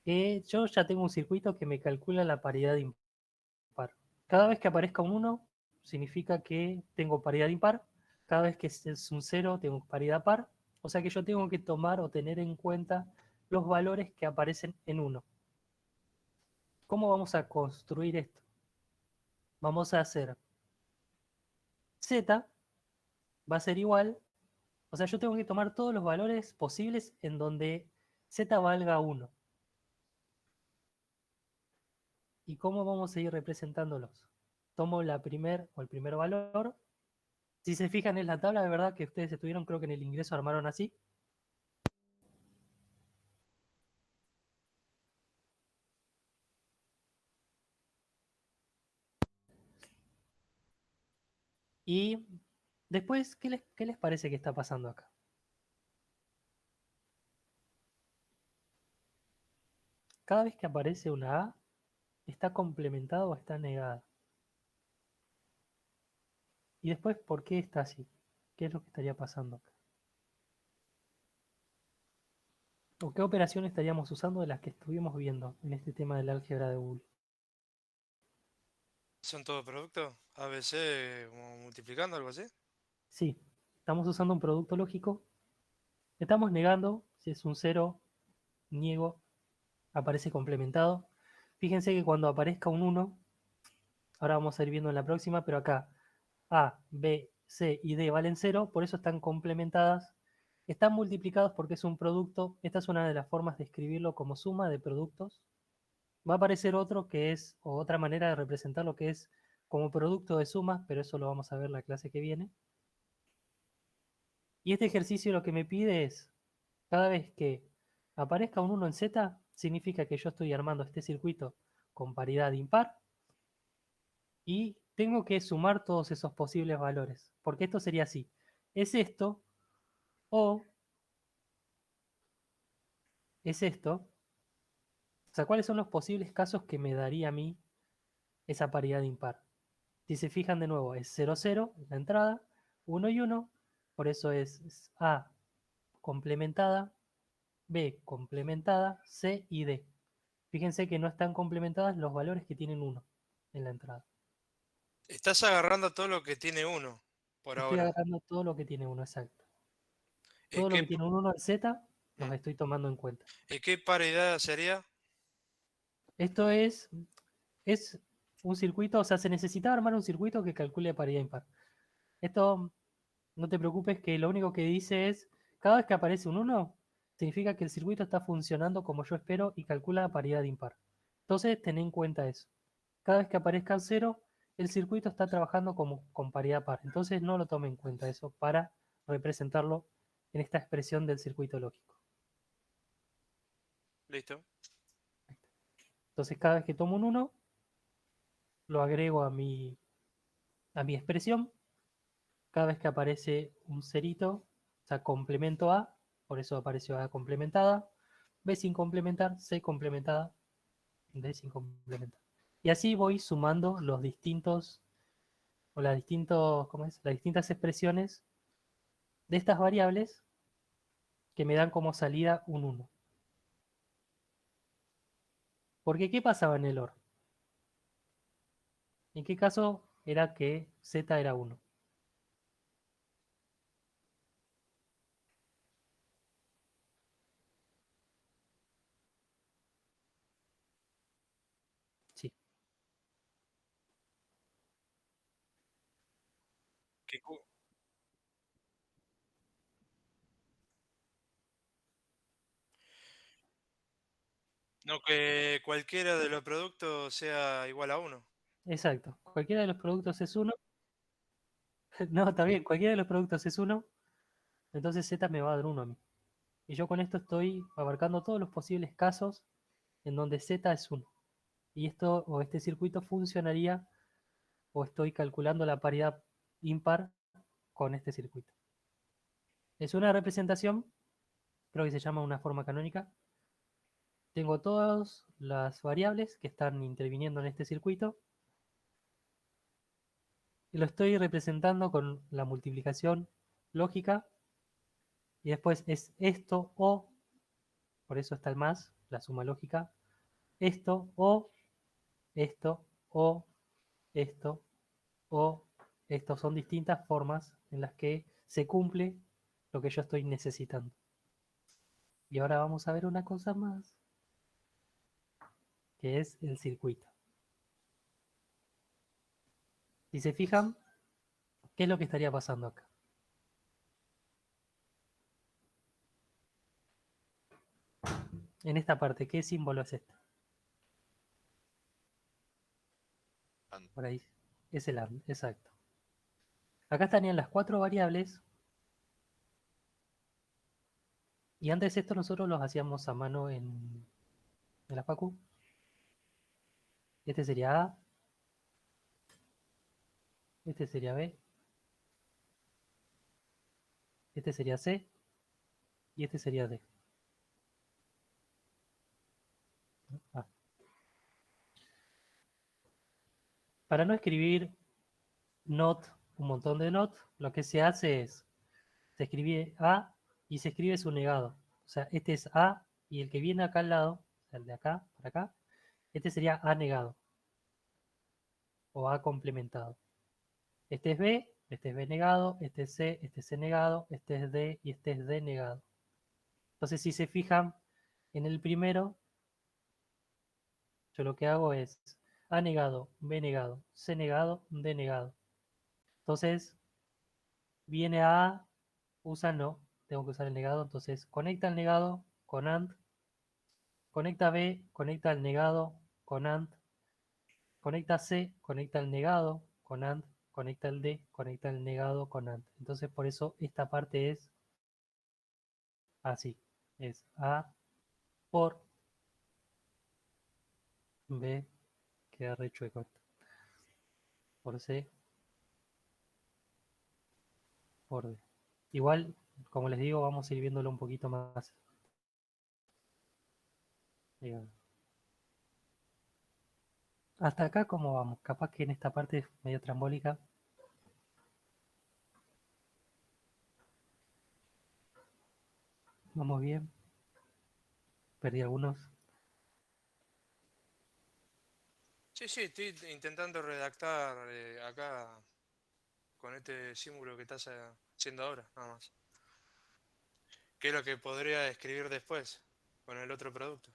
que yo ya tengo un circuito que me calcula la paridad impar. Cada vez que aparezca un 1 significa que tengo paridad impar. Cada vez que es un 0 tengo paridad par. O sea que yo tengo que tomar o tener en cuenta los valores que aparecen en 1. ¿Cómo vamos a construir esto? Vamos a hacer z va a ser igual, o sea, yo tengo que tomar todos los valores posibles en donde z valga 1. ¿Y cómo vamos a ir representándolos? Tomo el primer valor. Si se fijan en la tabla, de verdad que ustedes estuvieron, creo que en el ingreso armaron así. Y después, ¿qué les parece que está pasando acá? Cada vez que aparece una A, ¿está complementada o está negada? Y después, ¿por qué está así? ¿Qué es lo que estaría pasando acá? ¿O qué operación estaríamos usando de las que estuvimos viendo en este tema del álgebra de Boole? ¿Son todos productos? ABC, como multiplicando, algo así. Sí, estamos usando un producto lógico. Estamos negando, si es un 0, niego, aparece complementado. Fíjense que cuando aparezca un 1, ahora vamos a ir viendo en la próxima, pero acá A, B, C y D valen 0, por eso están complementadas. Están multiplicados porque es un producto. Esta es una de las formas de escribirlo como suma de productos. Va a aparecer otro que es, o otra manera de representar lo que es como producto de sumas, pero eso lo vamos a ver la clase que viene. Y este ejercicio lo que me pide es, cada vez que aparezca un 1 en Z, significa que yo estoy armando este circuito con paridad impar y tengo que sumar todos esos posibles valores, porque esto sería así. Es esto o es esto. O sea, ¿cuáles son los posibles casos que me daría a mí esa paridad impar? Si se fijan de nuevo, es 0, 0 la entrada, 1 y 1, por eso es A complementada, B complementada, C y D. Fíjense que no están complementadas los valores que tienen 1 en la entrada. Estás agarrando todo lo que tiene uno, por Estoy ahora. agarrando todo lo que tiene 1, exacto. ¿Y Todo lo qué, que tiene un 1 en Z, los estoy tomando en cuenta. y qué paridad sería? Esto es un circuito, o sea, se necesitaba armar un circuito que calcule paridad impar. Esto, no te preocupes, que lo único que dice es, cada vez que aparece un 1, significa que el circuito está funcionando como yo espero y calcula paridad impar. Entonces, ten en cuenta eso. Cada vez que aparezca un 0, el circuito está trabajando como con paridad par. Entonces, no lo tome en cuenta eso para representarlo en esta expresión del circuito lógico. Listo. Entonces, cada vez que tomo un 1, lo agrego a mi expresión. Cada vez que aparece un cerito, o sea, complemento A, por eso apareció A complementada, B sin complementar, C complementada, D sin complementar. Y así voy sumando los distintos, o las distintas expresiones de estas variables que me dan como salida un 1. Porque ¿qué pasaba en el OR? ¿En qué caso era que Z era 1? Sí. ¿Qué No, que cualquiera de los productos sea igual a 1. Exacto. Cualquiera de los productos es 1. No, está bien. Cualquiera de los productos es 1. Entonces Z me va a dar 1 a mí. Y yo con esto estoy abarcando todos los posibles casos en donde Z es 1. Y esto o este circuito funcionaría o estoy calculando la paridad impar con este circuito. Es una representación, creo que se llama una forma canónica. Tengo todas las variables que están interviniendo en este circuito y lo estoy representando con la multiplicación lógica y después es esto o, por eso está el más, la suma lógica, esto o esto o esto o esto son distintas formas en las que se cumple lo que yo estoy necesitando. Y ahora vamos a ver una cosa más, que es el circuito. Si se fijan, ¿qué es lo que estaría pasando acá? En esta parte, ¿qué símbolo es este? Por ahí, es el AND, exacto. Acá estarían las 4 variables. Y antes esto nosotros los hacíamos a mano en la facu. Este sería A. Este sería B. Este sería C. Y este sería D. Ah. Para no escribir not, un montón de not, lo que se hace es, se escribe A y se escribe su negado. O sea, este es A y el que viene acá al lado, o sea, el de acá para acá, este sería A negado. O A complementado. Este es B negado, este es C negado, este es D y este es D negado. Entonces, si se fijan en el primero, yo lo que hago es A negado, B negado, C negado, D negado. Entonces, viene A, usa no, tengo que usar el negado, entonces conecta el negado con AND, conecta B, conecta el negado con AND, conecta C, conecta el negado con AND, conecta el D, conecta el negado con AND. Entonces, por eso esta parte es así, es A por B, queda re chueco esto, por C, por D. Igual, como les digo, vamos a ir viéndolo un poquito más. Hasta acá, ¿cómo vamos? Capaz que en esta parte medio trambólica. Vamos bien. Perdí algunos. Sí, estoy intentando redactar acá con este símbolo que estás haciendo ahora, nada más. ¿Qué es lo que podría escribir después con el otro producto?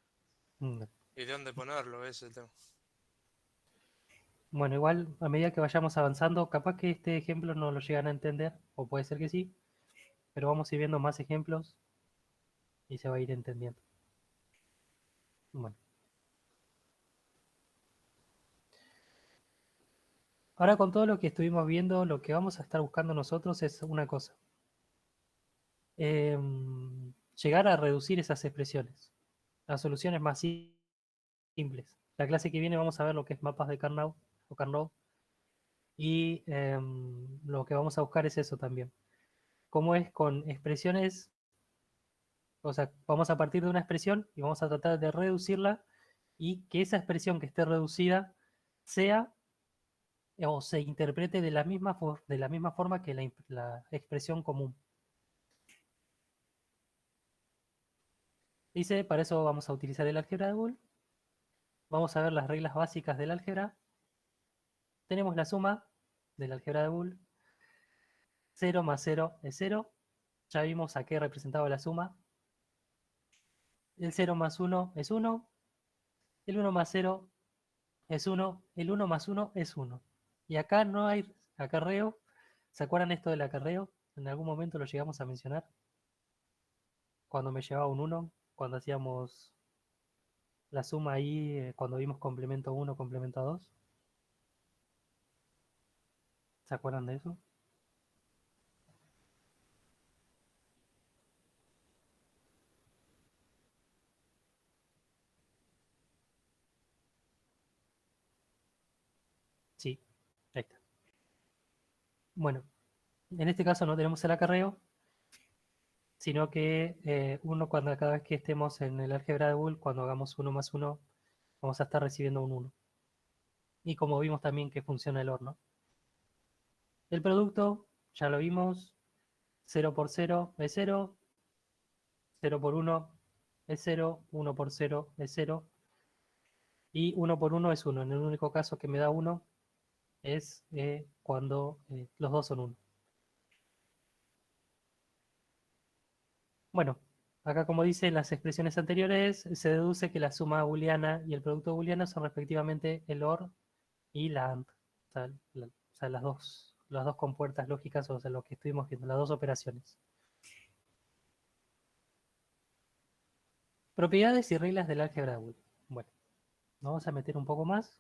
Mm. ¿Y de dónde ponerlo? Ese es el tema. Bueno, igual a medida que vayamos avanzando, capaz que este ejemplo no lo llegan a entender, o puede ser que sí, pero vamos a ir viendo más ejemplos y se va a ir entendiendo. Bueno. Ahora con todo lo que estuvimos viendo, lo que vamos a estar buscando nosotros es una cosa. Llegar a reducir esas expresiones a soluciones más simples. La clase que viene vamos a ver lo que es mapas de Carnot o Carnot y lo que vamos a buscar es eso también. Cómo es con expresiones, o sea, vamos a partir de una expresión y vamos a tratar de reducirla y que esa expresión que esté reducida sea o se interprete de la misma forma que la expresión común. Dice, para eso vamos a utilizar el álgebra de Boole. Vamos a ver las reglas básicas del álgebra. Tenemos la suma del álgebra de Boole. 0 más 0 es 0. Ya vimos a qué representaba la suma. El 0 más 1 es 1. El 1 más 0 es 1. El 1 más 1 es 1. Y acá no hay acarreo. ¿Se acuerdan esto del acarreo? En algún momento lo llegamos a mencionar. Cuando me llevaba un 1, cuando hacíamos la suma ahí, cuando vimos complemento 1, complemento 2. ¿Se acuerdan de eso? Bueno, en este caso no tenemos el acarreo, sino que cuando cada vez que estemos en el álgebra de Boole, cuando hagamos 1 más 1, vamos a estar recibiendo un 1. Y como vimos también que funciona el OR, ¿no? El producto, ya lo vimos, 0 por 0 es 0, 0 por 1 es 0, 1 por 0 es 0, y 1 por 1 es 1. En el único caso que me da 1 es cuando los dos son 1. Bueno, acá como dice en las expresiones anteriores, se deduce que la suma booleana y el producto booleano son respectivamente el OR y la AND. O sea, las dos compuertas lógicas, o sea, lo que estuvimos viendo, las dos operaciones. Propiedades y reglas del álgebra de Boole. Bueno, vamos a meter un poco más.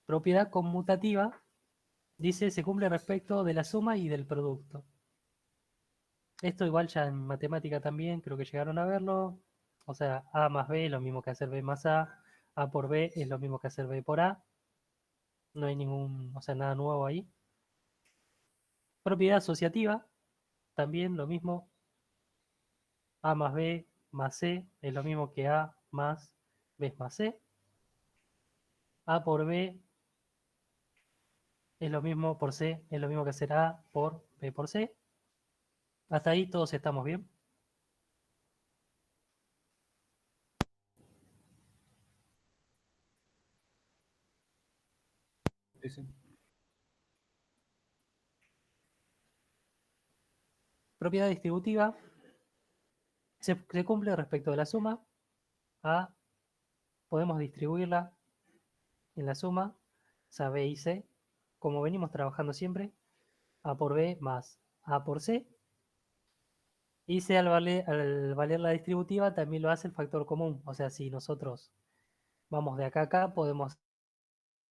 Propiedad conmutativa dice se cumple respecto de la suma y del producto. Esto igual ya en matemática también, creo que llegaron a verlo. O sea, A más B es lo mismo que hacer B más A por B es lo mismo que hacer B por A. No hay nada nuevo ahí. Propiedad asociativa, también lo mismo. A más B más C es lo mismo que A más B más C. A por B es lo mismo por C, es lo mismo que hacer A por B por C. Hasta ahí todos estamos bien. Sí. Propiedad distributiva se cumple respecto de la suma. A podemos distribuirla en la suma, o sea, B y C, como venimos trabajando siempre, A por B más A por C. Y C al valer la distributiva también lo hace el factor común. O sea, si nosotros vamos de acá a acá, podemos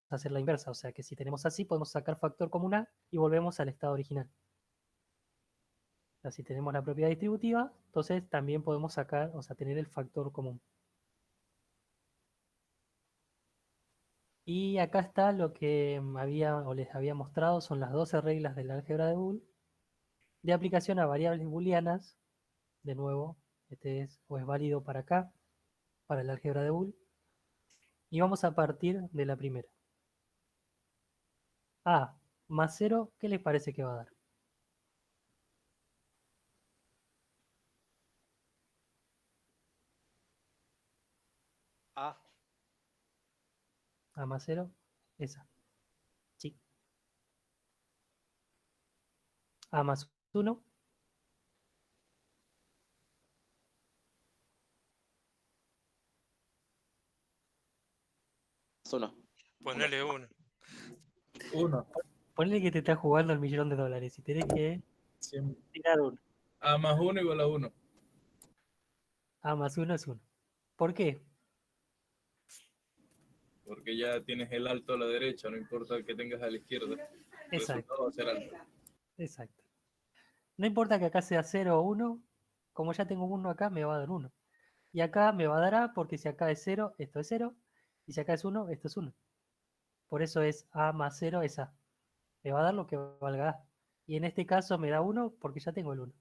hacer la inversa. O sea, que si tenemos así, podemos sacar factor común A y volvemos al estado original. O sea, si tenemos la propiedad distributiva, entonces también podemos sacar, o sea, tener el factor común. Y acá está lo que les había mostrado, son las 12 reglas del álgebra de Boole, de aplicación a variables booleanas. De nuevo, este es válido para acá, para el álgebra de Boole. Y vamos a partir de la primera. A más 0, ¿qué les parece que va a dar? A. A más 0, esa. Sí. A más 1. Uno. Ponele 1. Uno. Ponle que te estás jugando el $1.000.000 y tenés que tirar uno. A más 1 igual a 1. A más 1 es 1. ¿Por qué? Porque ya tienes el alto a la derecha, no importa que tengas a la izquierda. El Exacto. resultado va a ser alto. Exacto. No importa que acá sea 0 o 1, como ya tengo 1 acá, me va a dar 1. Y acá me va a dar A, porque si acá es 0, esto es 0. Y si acá es 1, esto es 1. Por eso es A más 0 es A. Me va a dar lo que valga A. Y en este caso me da 1 porque ya tengo el 1.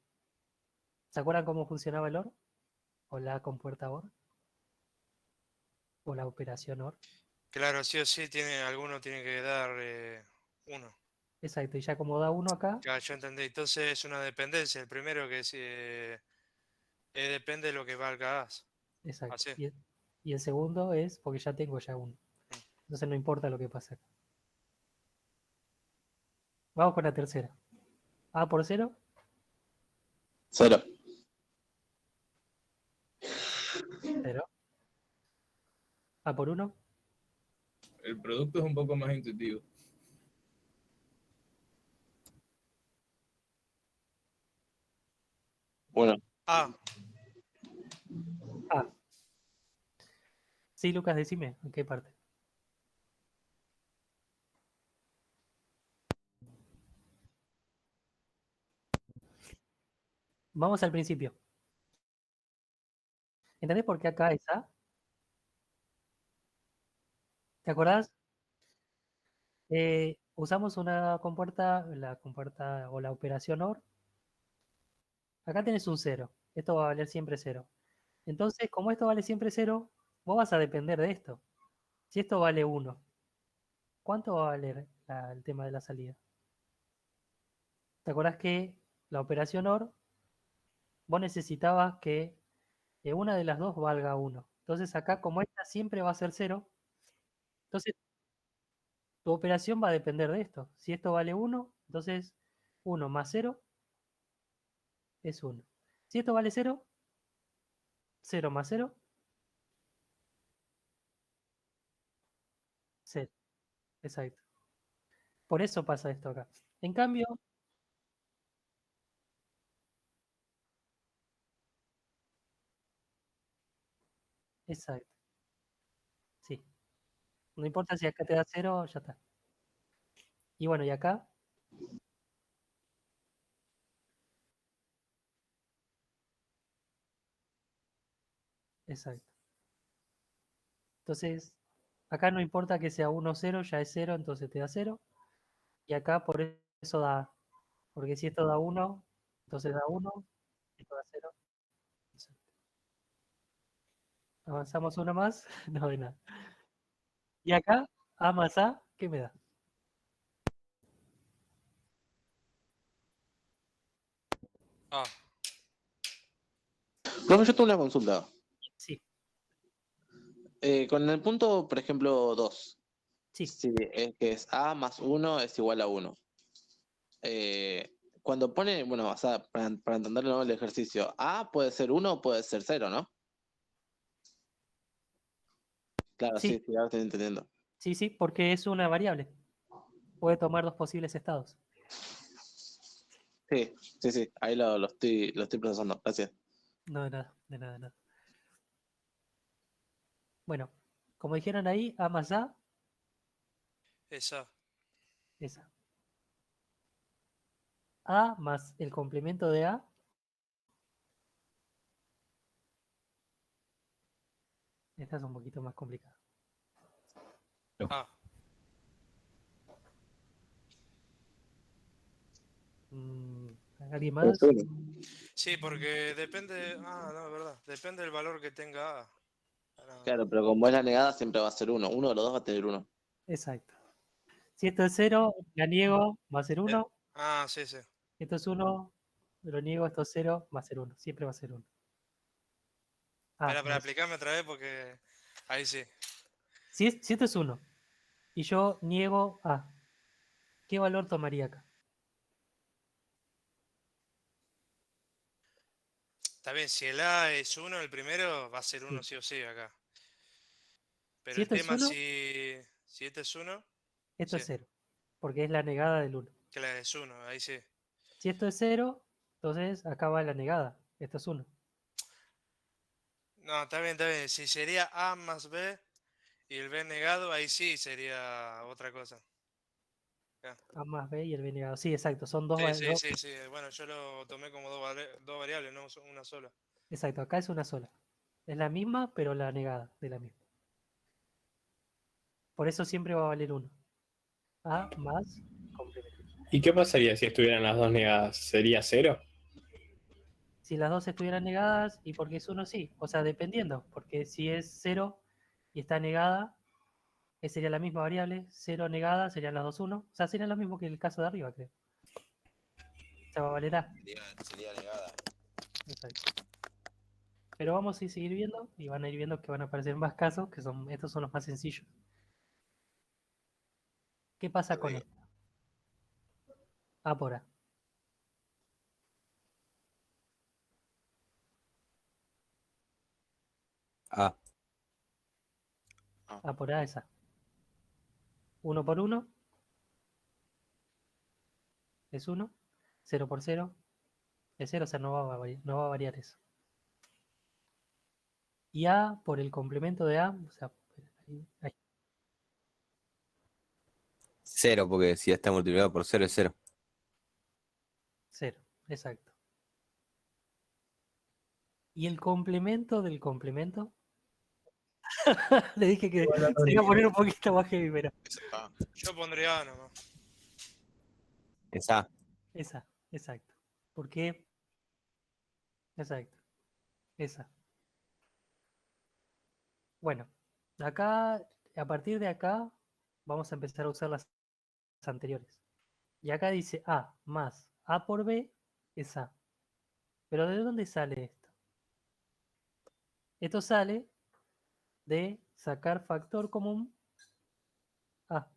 ¿Se acuerdan cómo funcionaba el OR? O la compuerta OR. O la operación OR. Claro, sí o sí, alguno tiene que dar 1. Exacto, y ya como da 1 acá. Claro, yo entendí. Entonces es una dependencia. El primero que depende de lo que valga A. Exacto. Así. Y el segundo es porque ya tengo ya 1. Entonces no importa lo que pase acá. Vamos con la tercera. A por 0. 0. 0. A por 1. El producto es un poco más intuitivo. 1. A. A. Sí, Lucas, decime, ¿en qué parte? Vamos al principio. ¿Entendés por qué acá es A? ¿Te acordás? usamos una compuerta, la compuerta o la operación OR. Acá tenés un 0. Esto va a valer siempre 0. Entonces, como esto vale siempre 0, vos vas a depender de esto. Si esto vale 1, ¿cuánto va a valer el tema de la salida? ¿Te acordás que la operación OR, vos necesitabas que una de las dos valga 1? Entonces acá, como esta siempre va a ser 0, entonces tu operación va a depender de esto. Si esto vale 1, entonces 1 más 0 es 1. Si esto vale 0, 0 más 0, 0. Exacto. Por eso pasa esto acá. En cambio, exacto. Sí. No importa si acá te da 0, ya está. Y bueno, y acá, exacto. Entonces, acá no importa que sea 1, 0, ya es 0, entonces te da 0. Y acá por eso da, porque si esto da 1, entonces da 1, esto da 0. Avanzamos uno más, no de nada. Y acá, A más A, ¿qué me da? Ah, Profe, yo tengo una consulta. Sí. Con el punto, por ejemplo, 2. Sí. Si es que es A más 1 es igual a 1. Cuando pone, bueno, o sea, para entenderlo, ¿no? El ejercicio, A puede ser 1 o puede ser 0, ¿no? Claro, Sí. sí, ahora estoy entendiendo. Sí, sí, porque es una variable. Puede tomar dos posibles estados. Sí, sí, sí, ahí lo estoy procesando. Gracias. No, de nada, de nada, de nada. Bueno, como dijeron ahí, A más A esa. es A. A más el complemento de A esta es un poquito más complicada. Ah, ¿Alguien más? sí, porque depende. Ah, no, es verdad. Depende del valor que tenga A. Claro, pero como es la negada, siempre va a ser 1. Uno de los dos va a tener 1. Exacto. Si esto es 0, la niego, va a ser 1. Ah, sí, sí. Esto es 1, lo niego, esto es 0, va a ser 1. Siempre va a ser 1. Espera, para aplicarme otra vez porque. Ahí sí. Si esto es 1 y yo niego A, ¿qué valor tomaría acá? Está bien, si el A es 1, el primero va a ser 1 sí o sí acá. Pero Si el esto es tema 1, si este es 1, esto sí, es 0, porque es la negada del 1. que la es 1, ahí sí. Si esto es 0, entonces acá va la negada. Esto es 1. No, está bien, está bien. Si sería A más B y el B negado, ahí sí sería otra cosa. Ya. A más B y el B negado. Sí, exacto. Son dos. Sí, sí, sí, sí. Bueno, yo lo tomé como dos variables, no una sola. Exacto, acá es una sola. Es la misma, pero la negada de la misma. Por eso siempre va a valer 1. A más complemento. ¿Y qué pasaría si estuvieran las dos negadas? ¿Sería 0? Si las dos estuvieran negadas, y porque es 1 sí. O sea, dependiendo. Porque si es 0 y está negada, sería la misma variable. 0 negada serían las dos 1. O sea, sería lo mismo que el caso de arriba, creo. O sea, va a valer A. Sería negada. Exacto. Pero vamos a seguir viendo y van a ir viendo que van a aparecer más casos, que son estos son los más sencillos. ¿Qué pasa con esto? A por A. A. A por A es A. 1 por 1 es 1. 0 por 0 es 0, o sea, no va a variar eso. Y A por el complemento de A, o sea, ahí. 0, porque si está multiplicado por 0 es 0. 0, exacto. ¿Y el complemento del complemento? Le dije que se iba a poner un poquito más heavy, pero... Yo pondría A nomás. Esa. Esa, exacto. ¿Por qué? Exacto. Esa. Bueno, acá, a partir de acá, vamos a empezar a usar las anteriores. Y acá dice A más A por B es A. Pero ¿de dónde sale esto? Esto sale de sacar factor común A.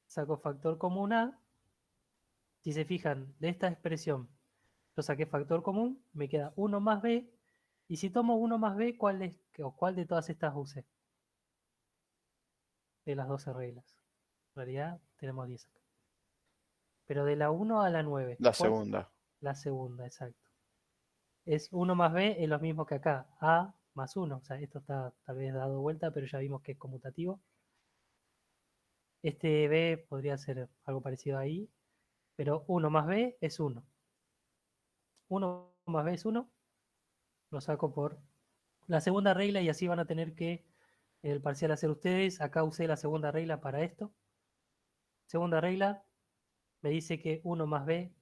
Saco factor común A. Si se fijan, de esta expresión, yo saqué factor común, me queda 1 más B. Y si tomo 1 más B, ¿cuál de todas estas usé? De las 12 reglas. En realidad tenemos 10 acá. Pero de la 1 a la 9. La ¿cuál? segunda. La segunda, exacto. Es 1 más B, es lo mismo que acá. A más 1. O sea, esto está tal vez dado vuelta, pero ya vimos que es conmutativo. Este B podría ser algo parecido ahí. Pero 1 más B es 1. 1 más B es 1. Lo saco por la segunda regla y así van a tener que en el parcial hacer ustedes. Acá usé la segunda regla para esto. Segunda regla me dice que 1 más B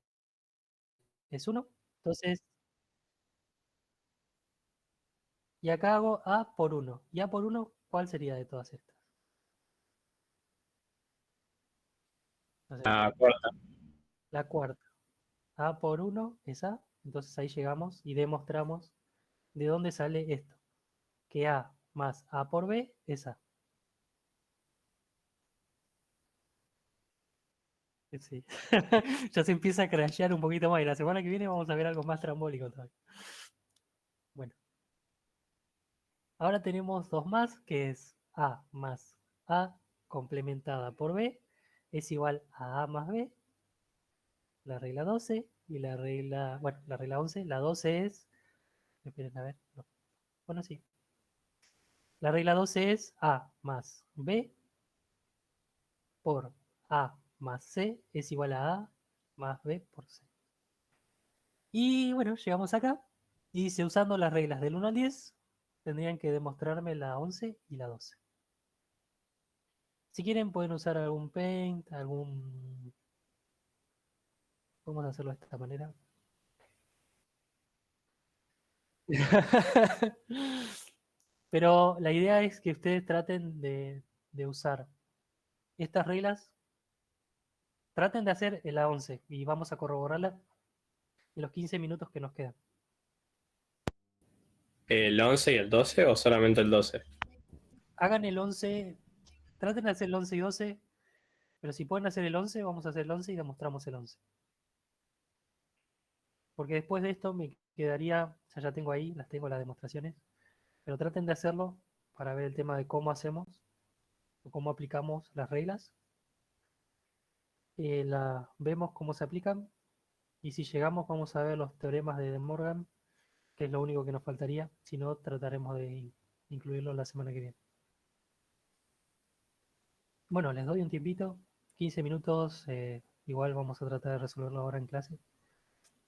es 1. Entonces, y acá hago A por 1. ¿Y A por 1 cuál sería de todas estas? No sé. La cuarta. La cuarta. A por 1 es A. Entonces ahí llegamos y demostramos de dónde sale esto. Que A más A por B es A. Sí. Ya se empieza a crashear un poquito más y la semana que viene vamos a ver algo más trambólico todavía. Bueno. Ahora tenemos dos más, que es A más A complementada por B es igual a A más B, la regla 12, y la regla, bueno, la regla 11, la 12 es, esperen a ver, no. Bueno, sí. La regla 12 es A más B por A más C es igual a A más B por C. Y bueno, llegamos acá, y dice, usando las reglas del 1 al 10, tendrían que demostrarme la 11 y la 12. Si quieren pueden usar algún paint, algún... Vamos a hacerlo de esta manera. Pero la idea es que ustedes traten de usar estas reglas. Traten de hacer la 11 y vamos a corroborarla en los 15 minutos que nos quedan. ¿El 11 y el 12 o solamente el 12? Hagan el 11, traten de hacer el 11 y 12, pero si pueden hacer el 11, vamos a hacer el 11 y demostramos el 11. Porque después de esto me quedaría, o sea, ya tengo ahí, las demostraciones, pero traten de hacerlo para ver el tema de cómo hacemos o cómo aplicamos las reglas. Vemos cómo se aplican y si llegamos vamos a ver los teoremas de De Morgan, que es lo único que nos faltaría. Si no, trataremos de incluirlo la semana que viene. Bueno, les doy un tiempito, 15 minutos, igual vamos a tratar de resolverlo ahora en clase.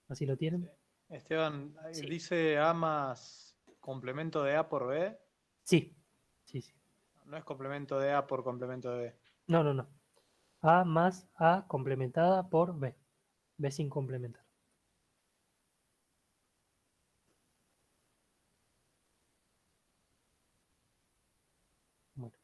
Así lo tienen. Esteban, dice A más complemento de A por B. Sí, sí, sí. No es complemento de A por complemento de B. No, no, no. A más A complementada por B. B sin complementar. Bueno.